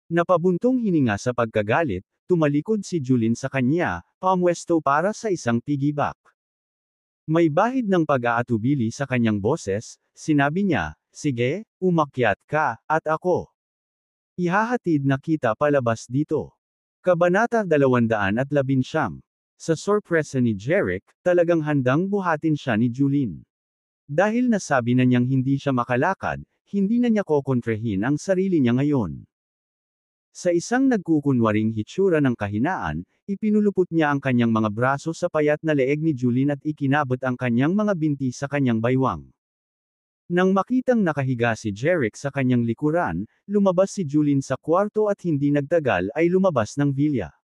Napabuntong hininga sa pagkagalit, tumalikod si Julin sa kanya, pamwesto para sa isang piggyback. May bahid ng pag-aatubili sa kanyang boses, sinabi niya, sige, umakyat ka, at ako. Ihahatid na kita palabas dito. Kabanata 219. Sa sorpresa ni Jerick, talagang handang buhatin siya ni Julin. Dahil nasabi na niyang hindi siya makalakad, hindi na niya kokontrahin ang sarili niya ngayon. Sa isang nagkukunwaring hitsura ng kahinaan, ipinulupot niya ang kanyang mga braso sa payat na leeg ni Julin at ikinabot ang kanyang mga binti sa kanyang baywang. Nang makitang nakahiga si Jerick sa kanyang likuran, lumabas si Julin sa kwarto at hindi nagtagal ay lumabas ng villa.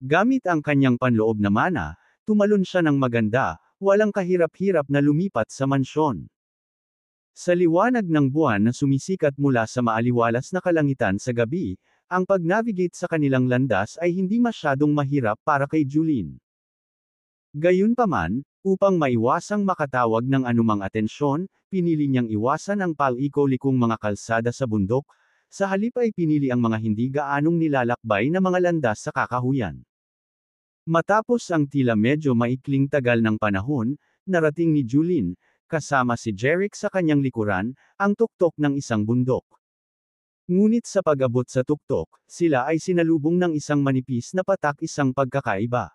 Gamit ang kanyang panloob na mana, tumalon siya ng maganda, walang kahirap-hirap na lumipat sa mansyon. Sa liwanag ng buwan na sumisikat mula sa maaliwalas na kalangitan sa gabi, ang pag-navigate sa kanilang landas ay hindi masyadong mahirap para kay Julene. Gayunpaman, upang maiwasang makatawag ng anumang atensyon, pinili niyang iwasan ang paliko-likong mga kalsada sa bundok, sa halip ay pinili ang mga hindi gaanong nilalakbay na mga landas sa kakahuyan. Matapos ang tila medyo maikling tagal ng panahon, narating ni Julene, kasama si Jeric sa kanyang likuran, ang tuktok ng isang bundok. Ngunit sa pag-abot sa tuktok, sila ay sinalubong ng isang manipis na patak, isang pagkakaiba.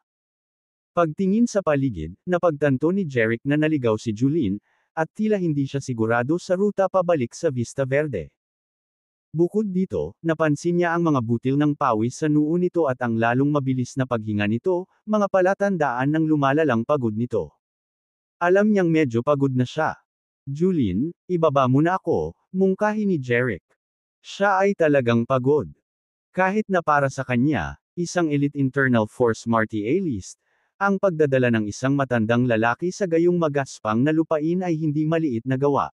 Pagtingin sa paligid, napagtanto ni Jeric na naligaw si Julene, at tila hindi siya sigurado sa ruta pabalik sa Vista Verde. Bukod dito, napansin niya ang mga butil ng pawis sa noo nito at ang lalong mabilis na paghinga nito, mga palatandaan ng lumalalang pagod nito. Alam niyang medyo pagod na siya. Julene, ibaba mo na ako, mungkahi ni Jeric. Siya ay talagang pagod. Kahit na para sa kanya, isang elite internal force Marty A-list, ang pagdadala ng isang matandang lalaki sa gayong magaspang na lupain ay hindi maliit na gawa.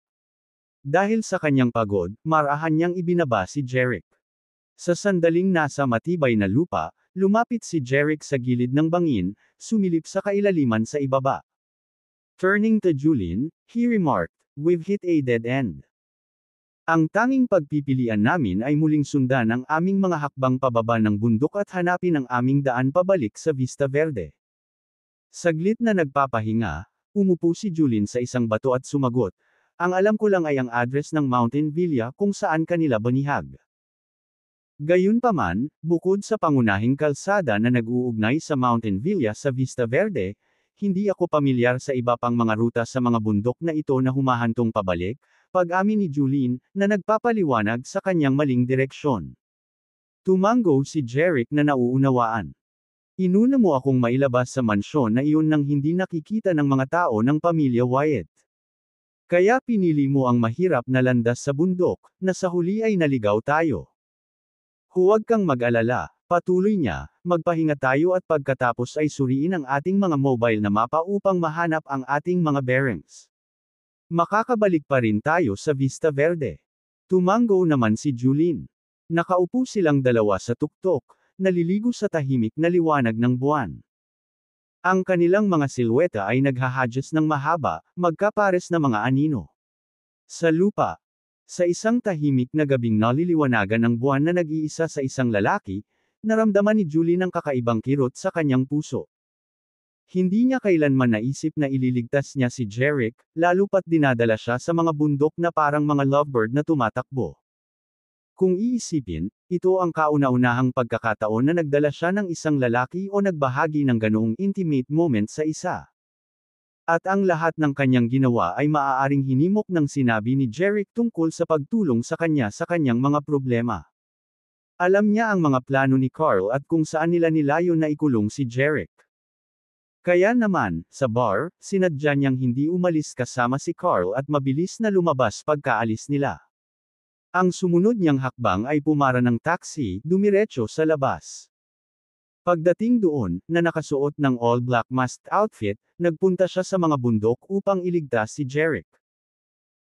Dahil sa kanyang pagod, marahan niyang ibinaba si Jeric. Sa sandaling nasa matibay na lupa, lumapit si Jeric sa gilid ng bangin, sumilip sa kailaliman sa ibaba. Turning to Julene, he remarked, "We've hit a dead end. Ang tanging pagpipilian namin ay muling sundan ang aming mga hakbang pababa ng bundok at hanapin ang aming daan pabalik sa Vista Verde." Saglit na nagpapahinga, umupo si Julene sa isang bato at sumagot, "Ang alam ko lang ay ang address ng Mountain Villa kung saan kanila banihag." Gayunpaman, bukod sa pangunahing kalsada na nag-uugnay sa Mountain Villa sa Vista Verde, hindi ako pamilyar sa iba pang mga ruta sa mga bundok na ito na humahantong pabalik, pag-amin ni Julene, na nagpapaliwanag sa kanyang maling direksyon. Tumango si Jeric na nauunawaan. "Inuna mo akong mailabas sa mansyon na iyon nang hindi nakikita ng mga tao ng pamilya Wyatt. Kaya pinili mo ang mahirap na landas sa bundok, na sa huli ay naligaw tayo. Huwag kang mag-alala." Patuloy niya, "Magpahinga tayo at pagkatapos ay suriin ang ating mga mobile na mapa upang mahanap ang ating mga bearings. Makakabalik pa rin tayo sa Vista Verde." Tumango naman si Julene. Nakaupo silang dalawa sa tuktok, naliligo sa tahimik na liwanag ng buwan. Ang kanilang mga silweta ay naghahadyas ng mahaba, magkapares na mga anino. Sa lupa, sa isang tahimik na gabing naliliwanagan ng buwan na nag-iisa sa isang lalaki, naramdaman ni Julene ang kakaibang kirot sa kanyang puso. Hindi niya kailanman naisip na ililigtas niya si Jeric, lalo pat dinadala siya sa mga bundok na parang mga lovebird na tumatakbo. Kung iisipin, ito ang kauna-unahang pagkakataon na nagdala siya ng isang lalaki o nagbahagi ng ganoong intimate moment sa isa. At ang lahat ng kanyang ginawa ay maaaring hinimok ng sinabi ni Jeric tungkol sa pagtulong sa kanya sa kanyang mga problema. Alam niya ang mga plano ni Carl at kung saan nila nilayo na ikulong si Jeric. Kaya naman, sa bar, sinadya niyang hindi umalis kasama si Carl at mabilis na lumabas pagkaalis nila. Ang sumunod niyang hakbang ay pumara ng taxi, dumiretso sa labas. Pagdating doon, na nakasuot ng all-black masked outfit, nagpunta siya sa mga bundok upang iligtas si Jeric.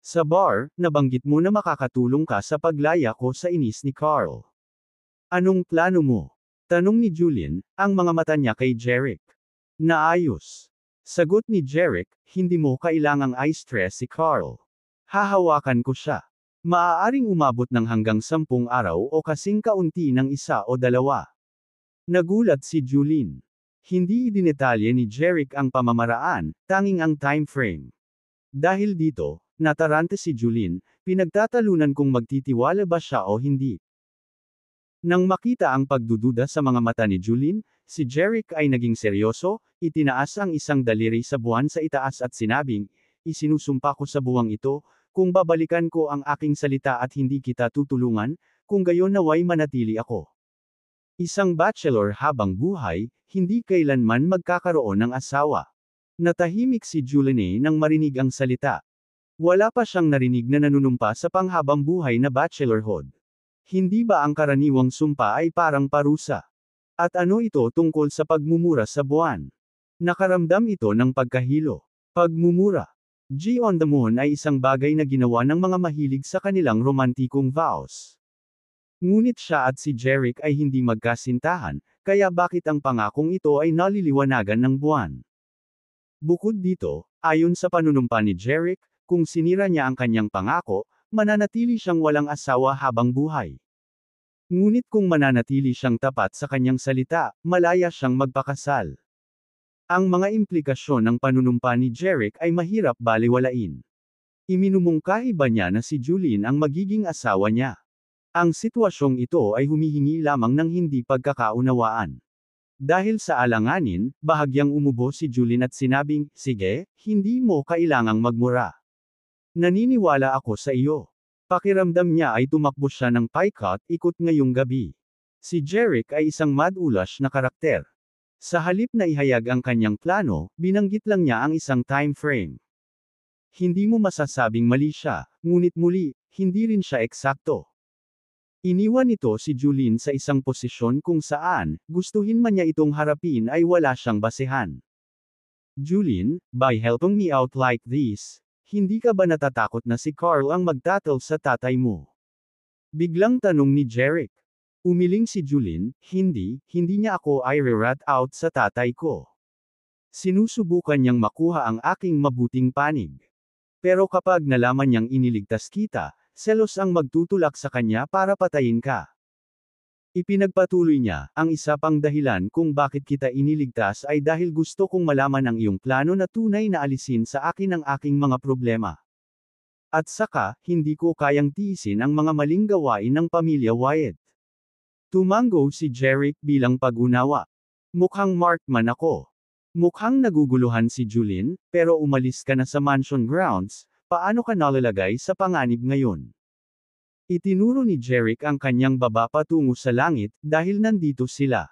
Sa bar, nabanggit mo na makakatulong ka sa paglaya ko sa inis ni Carl. "Anong plano mo?" tanong ni Julene, ang mga mata niya kay Jeric. "Naayos." Sagot ni Jeric, "Hindi mo kailangang i-stress si Carl. Hahawakan ko siya. Maaaring umabot ng hanggang 10 araw o kasing kaunti ng 1 o 2. Nagulat si Julene. Hindi idinetalye ni Jeric ang pamamaraan, tanging ang time frame. Dahil dito, natarante si Julene, pinagtatalunan kung magtitiwala ba siya o hindi. Nang makita ang pagdududa sa mga mata ni Julene, si Jeric ay naging seryoso, itinaas ang isang daliri sa buwan sa itaas at sinabing, "Isinusumpa ko sa buwang ito, kung babalikan ko ang aking salita at hindi kita tutulungan, kung gayon naway manatili ako. Isang bachelor habang buhay, hindi kailanman magkakaroon ng asawa." Natahimik si Julene nang marinig ang salita. Wala pa siyang narinig na nanunumpa sa panghabang buhay na bachelorhood. Hindi ba ang karaniwang sumpa ay parang parusa? At ano ito tungkol sa pagmumura sa buwan? Nakaramdam ito ng pagkahilo. Pagmumura. G on the Moon ay isang bagay na ginawa ng mga mahilig sa kanilang romantikong vows. Ngunit siya at si Jeric ay hindi magkasintahan, kaya bakit ang pangakong ito ay naliliwanagan ng buwan? Bukod dito, ayon sa panunumpa ni Jeric, kung sinira niya ang kanyang pangako, mananatili siyang walang asawa habang buhay. Ngunit kung mananatili siyang tapat sa kanyang salita, malaya siyang magpakasal. Ang mga implikasyon ng panunumpa ni Jeric ay mahirap balewalain. Iminumungkahi ba niya na si Julene ang magiging asawa niya? Ang sitwasyong ito ay humihingi lamang ng hindi pagkakaunawaan. Dahil sa alanganin, bahagyang umubo si Julene at sinabing, "Sige, hindi mo kailangang magmura. Naniniwala ako sa iyo." Pakiramdam niya ay tumakbo siya ng paykat ikot ngayong gabi. Si Jeric ay isang mad-ulash na karakter. Sa halip na ihayag ang kanyang plano, binanggit lang niya ang isang time frame. Hindi mo masasabing mali siya, ngunit muli, hindi rin siya eksakto. Iniwan nito si Julene sa isang posisyon kung saan, gustuhin man niya itong harapin ay wala siyang basehan. Julene, by helping me out like this, hindi ka ba natatakot na si Carl ang magtatal sa tatay mo? Biglang tanong ni Jeric. Umiling si Julene, hindi niya ako i-rat out sa tatay ko. Sinusubukan niyang makuha ang aking mabuting panig. Pero kapag nalaman niyang iniligtas kita, selos ang magtutulak sa kanya para patayin ka. Ipinagpatuloy niya, ang isa pang dahilan kung bakit kita iniligtas ay dahil gusto kong malaman ang iyong plano na tunay na alisin sa akin ang aking mga problema. At saka, hindi ko kayang tiisin ang mga maling gawain ng pamilya Wyatt. Tumango si Jeric bilang pag-unawa. Mukhang marked man ako. Mukhang naguguluhan si Julene, pero umalis ka na sa mansion grounds, paano ka nalalagay sa panganib ngayon? Itinuro ni Jeric ang kanyang baba patungo sa langit, dahil nandito sila.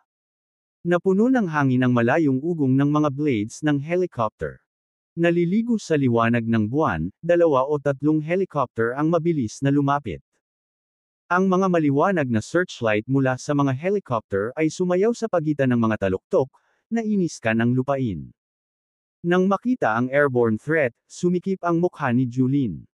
Napuno ng hangin ang malayong ugong ng mga blades ng helicopter. Naliligo sa liwanag ng buwan, 2 o 3 helicopter ang mabilis na lumapit. Ang mga maliwanag na searchlight mula sa mga helicopter ay sumayaw sa pagitan ng mga taluktok, na iniskan ang lupain. Nang makita ang airborne threat, sumikip ang mukha ni Julene.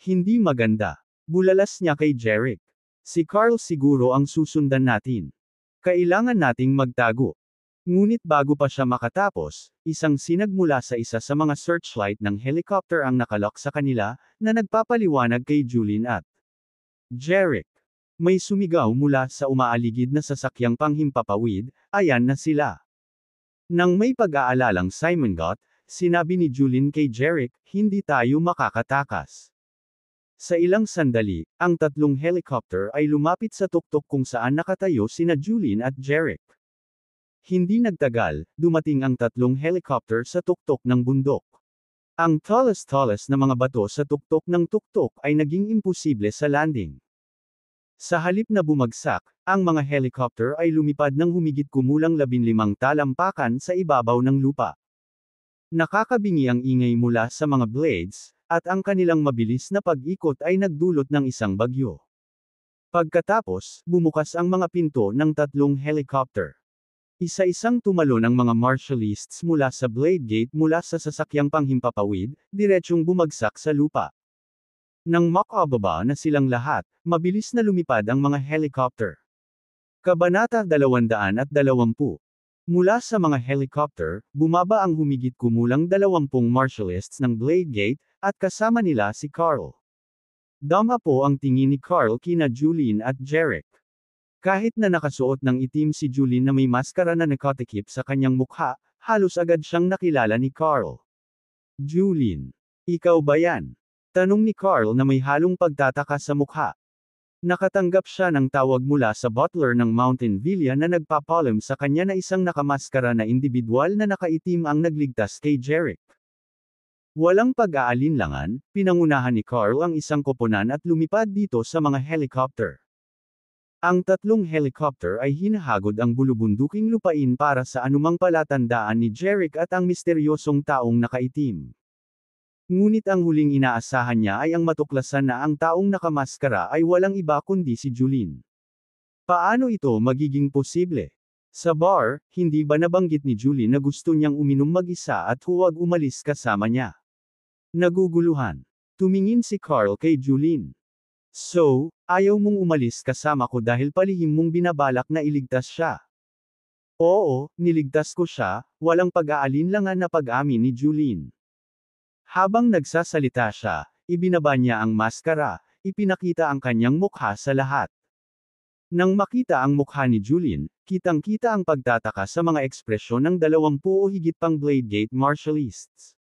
Hindi maganda. Bulalas niya kay Jeric. Si Carl siguro ang susundan natin. Kailangan nating magtago. Ngunit bago pa siya makatapos, isang sinag mula sa isa sa mga searchlight ng helicopter ang nakalock sa kanila, na nagpapaliwanag kay Julene at Jeric. May sumigaw mula sa umaaligid na sasakyang panghimpapawid, ayan na sila. Nang may pag-aalalang Simongot, sinabi ni Julene kay Jeric, hindi tayo makakatakas. Sa ilang sandali, ang 3 helicopter ay lumapit sa tuktok kung saan nakatayo sina Julene at Jeric. Hindi nagtagal, dumating ang 3 helicopter sa tuktok ng bundok. Ang tallest na mga bato sa tuktok ng tuktok ay naging imposible sa landing. Sa halip na bumagsak, ang mga helicopter ay lumipad ng humigit kumulang 15 talampakan sa ibabaw ng lupa. Nakakabingi ang ingay mula sa mga blades, at ang kanilang mabilis na pag-ikot ay nagdulot ng isang bagyo. Pagkatapos, bumukas ang mga pinto ng 3 helicopter. Isa-isang tumalon ang mga marshalists mula sa blade gate mula sa sasakyang panghimpapawid, diretsyong bumagsak sa lupa. Nang makababa na silang lahat, mabilis na lumipad ang mga helicopter. Kabanata 220. Mula sa mga helicopter, bumaba ang humigit kumulang 20 marshalists ng Blade Gate, at kasama nila si Carl. Dama po ang tingin ni Carl kina Julene at Jeric. Kahit na nakasuot ng itim si Julene na may maskara na nakatikip sa kanyang mukha, halos agad siyang nakilala ni Carl. Julene. Ikaw ba yan? Tanong ni Carl na may halong pagtataka sa mukha. Nakatanggap siya ng tawag mula sa butler ng Mountain Villa na nagpapalam sa kanya na isang nakamaskara na individual na nakaitim ang nagligtas kay Jeric. Walang pag-aalinlangan, pinangunahan ni Carl ang isang koponan at lumipad dito sa mga helicopter. Ang 3 helicopter ay hinahagod ang bulubunduking lupain para sa anumang palatandaan ni Jeric at ang misteryosong taong nakaitim. Ngunit ang huling inaasahan niya ay ang matuklasan na ang taong nakamaskara ay walang iba kundi si Julene. Paano ito magiging posible? Sa bar, hindi ba nabanggit ni Julie na gusto niyang uminom mag-isa at huwag umalis kasama niya? Naguguluhan. Tumingin si Carl kay Julien. So, ayaw mong umalis kasama ko dahil palihim mong binabalak na iligtas siya. Oo, niligtas ko siya, walang pag-aalinlangan na pag-amin ni Julien. Habang nagsasalita siya, ibinaba niya ang maskara, ipinakita ang kanyang mukha sa lahat. Nang makita ang mukha ni Julien, kitang-kita ang pagtataka sa mga ekspresyon ng 20 o higit pang Bladegate martialists.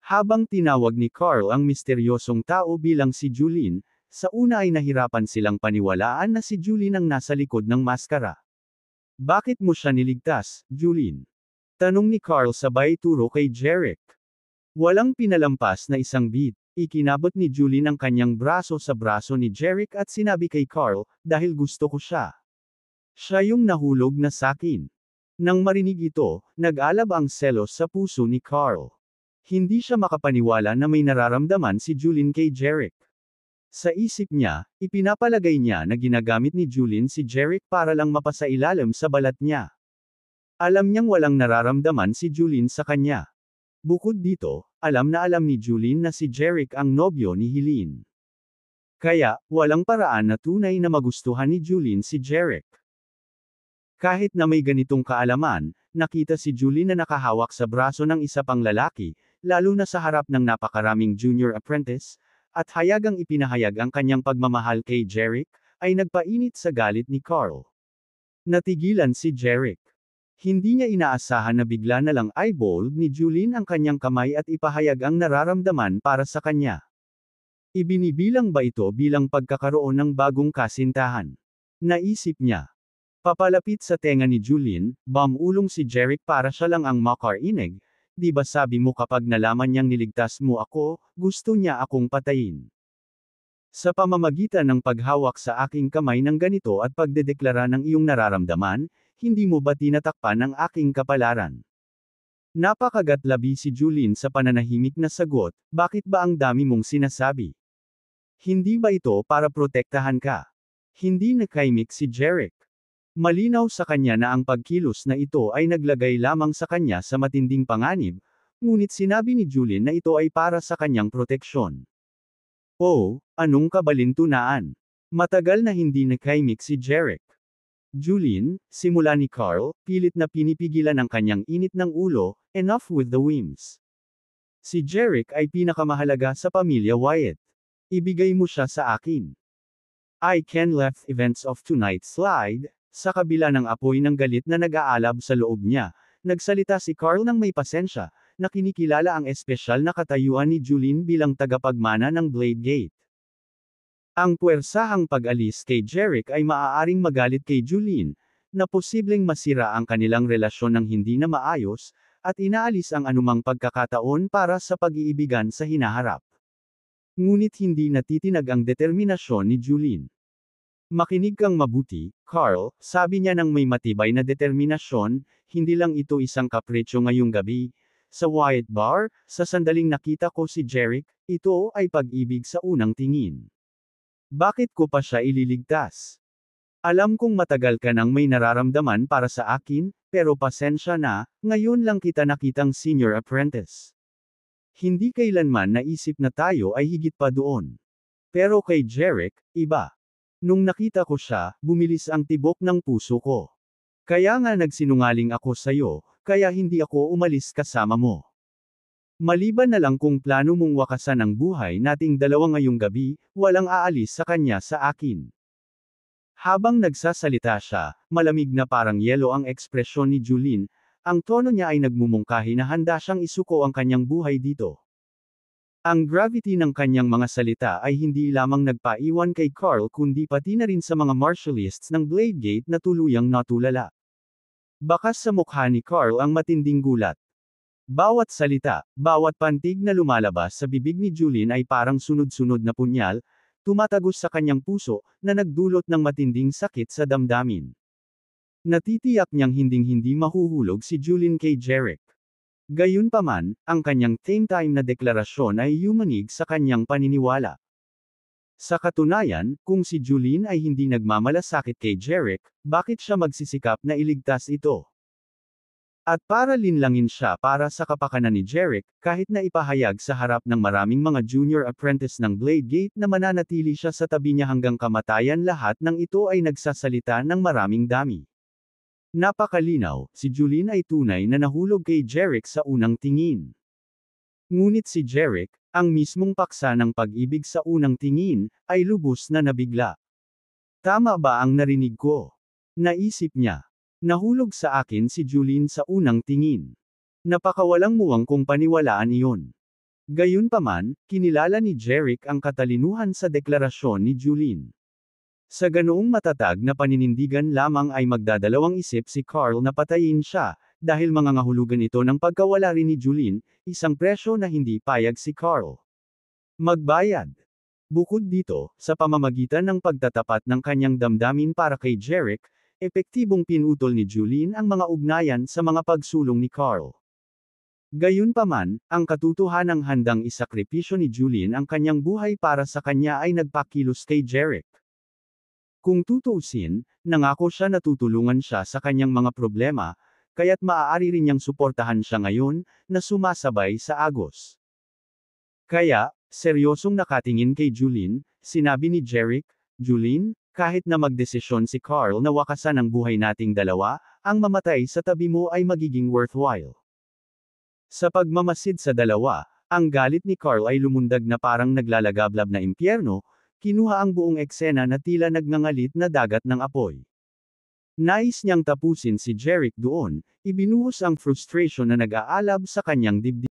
Habang tinawag ni Carl ang misteryosong tao bilang si Julien, sa una ay nahirapan silang paniwalaan na si Julien ang nasa likod ng maskara. Bakit mo siya niligtas, Julien? Tanong ni Carl sabay turo kay Jeric. Walang pinalampas na isang beat, ikinabot ni Julien ang kanyang braso sa braso ni Jeric at sinabi kay Carl, dahil gusto ko siya. Siya yung nahulog na sakin. Nang marinig ito, nag-alab ang selos sa puso ni Carl. Hindi siya makapaniwala na may nararamdaman si Julien kay Jeric. Sa isip niya, ipinapalagay niya na ginagamit ni Julien si Jeric para lang mapasailalim sa balat niya. Alam niyang walang nararamdaman si Julien sa kanya. Bukod dito, alam ni Julien na si Jeric ang nobyo ni Helene. Kaya, walang paraan na tunay na magustuhan ni Julien si Jeric. Kahit na may ganitong kaalaman, nakita si Julien na nakahawak sa braso ng isa pang lalaki, lalo na sa harap ng napakaraming junior apprentice, at hayagang ipinahayag ang kanyang pagmamahal kay Jeric, ay nagpainit sa galit ni Carl. Natigilan si Jeric. Hindi niya inaasahan na bigla na lang eyeballed ni Julien ang kanyang kamay at ipahayag ang nararamdaman para sa kanya. Ibinibilang ba ito bilang pagkakaroon ng bagong kasintahan? Naisip niya. Papalapit sa tenga ni Julien, bumulong si Jeric para siya lang ang makarinig. Di ba sabi mo kapag nalaman niyang niligtas mo ako, gusto niya akong patayin? Sa pamamagitan ng paghawak sa aking kamay ng ganito at pagdedeklara ng iyong nararamdaman, hindi mo ba tinatakpan ang aking kapalaran? Napakagatlabi si Julien sa pananahimik na sagot, bakit ba ang dami mong sinasabi? Hindi ba ito para protektahan ka? Hindi nakaimik si Jeric. Malinaw sa kanya na ang pagkilos na ito ay naglagay lamang sa kanya sa matinding panganib, ngunit sinabi ni Julien na ito ay para sa kanyang proteksyon. Oh, anong kabalintunaan? Matagal na hindi nakaimik si Jeric. Julien, simula ni Carl, pilit na pinipigilan ang kanyang init ng ulo, enough with the whims. Si Jeric ay pinakamahalaga sa pamilya Wyatt. Ibigay mo siya sa akin. I can left events of tonight's slide. Sa kabila ng apoy ng galit na nag-aalab sa loob niya, nagsalita si Carl ng may pasensya, na kinikilala ang espesyal na katayuan ni Julien bilang tagapagmana ng Bladegate. Ang puwersahang pag-alis kay Jeric ay maaaring magalit kay Julien, na posibleng masira ang kanilang relasyon ng hindi na maayos, at inaalis ang anumang pagkakataon para sa pag-iibigan sa hinaharap. Ngunit hindi natitinag ang determinasyon ni Julien. Makinig kang mabuti, Carl, sabi niya ng may matibay na determinasyon, hindi lang ito isang kapritsyo ngayong gabi. Sa Wyatt Bar, sa sandaling nakita ko si Jeric, ito ay pag-ibig sa unang tingin. Bakit ko pa siya ililigtas? Alam kong matagal ka nang may nararamdaman para sa akin, pero pasensya na, ngayon lang kita nakitang senior apprentice. Hindi kailanman naisip na tayo ay higit pa doon. Pero kay Jeric, iba. Nung nakita ko siya, bumilis ang tibok ng puso ko. Kaya nga nagsinungaling ako sa'yo, kaya hindi ako umalis kasama mo. Maliban na lang kung plano mong wakasan ang buhay nating dalawa ngayong gabi, walang aalis sa kanya sa akin. Habang nagsasalita siya, malamig na parang yelo ang ekspresyon ni Julien, ang tono niya ay nagmumungkahi na handa siyang isuko ang kanyang buhay dito. Ang gravity ng kanyang mga salita ay hindi lamang nagpaiwan kay Carl kundi pati na rin sa mga martialists ng Bladegate na tuluyang natulala. Bakas sa mukha ni Carl ang matinding gulat. Bawat salita, bawat pantig na lumalabas sa bibig ni Julien ay parang sunod-sunod na punyal, tumatagos sa kanyang puso, na nagdulot ng matinding sakit sa damdamin. Natitiyak niyang hinding-hindi mahuhulog si Julien kay Jeric. Gayunpaman, ang kanyang same-time na deklarasyon ay yumanig sa kanyang paniniwala. Sa katunayan, kung si Julene ay hindi nagmamalasakit kay Jeric, bakit siya magsisikap na iligtas ito? At para linlangin siya para sa kapakanan ni Jeric, kahit na ipahayag sa harap ng maraming mga junior apprentice ng Blade Gate na mananatili siya sa tabi niya hanggang kamatayan, lahat ng ito ay nagsasalita ng maraming dami. Napakalinaw, si Julene ay tunay na nahulog kay Jeric sa unang tingin. Ngunit si Jeric, ang mismong paksa ng pag-ibig sa unang tingin, ay lubos na nabigla. Tama ba ang narinig ko? Naisip niya. Nahulog sa akin si Julene sa unang tingin. Napakawalang muwang kung paniwalaan iyon. Gayunpaman, kinilala ni Jeric ang katalinuhan sa deklarasyon ni Julene. Sa ganoong matatag na paninindigan lamang ay magdadalawang isip si Carl na patayin siya, dahil mangangahulugan ito ng pagkawala rin ni Julene, isang presyo na hindi payag si Carl magbayad. Bukod dito, sa pamamagitan ng pagtatapat ng kanyang damdamin para kay Jeric, epektibong pinutol ni Julene ang mga ugnayan sa mga pagsulong ni Carl. Gayunpaman, ang katotohanang handang isakripisyo ni Julene ang kanyang buhay para sa kanya ay nagpakilos kay Jeric. Kung tutuusin, nangako siya na tutulungan siya sa kanyang mga problema, kaya't maaari rin niyang suportahan siya ngayon, na sumasabay sa agos. Kaya, seryosong nakatingin kay Julene, sinabi ni Jeric, "Julene, kahit na magdesisyon si Carl na wakasan ang buhay nating dalawa, ang mamatay sa tabi mo ay magiging worthwhile." Sa pagmamasid sa dalawa, ang galit ni Carl ay lumundag na parang naglalagablab na impyerno, kinuha ang buong eksena na tila nagngangalit na dagat ng apoy. Nais niyang tapusin si Jeric doon, ibinuhos ang frustration na nag-aalab sa kanyang dibdib.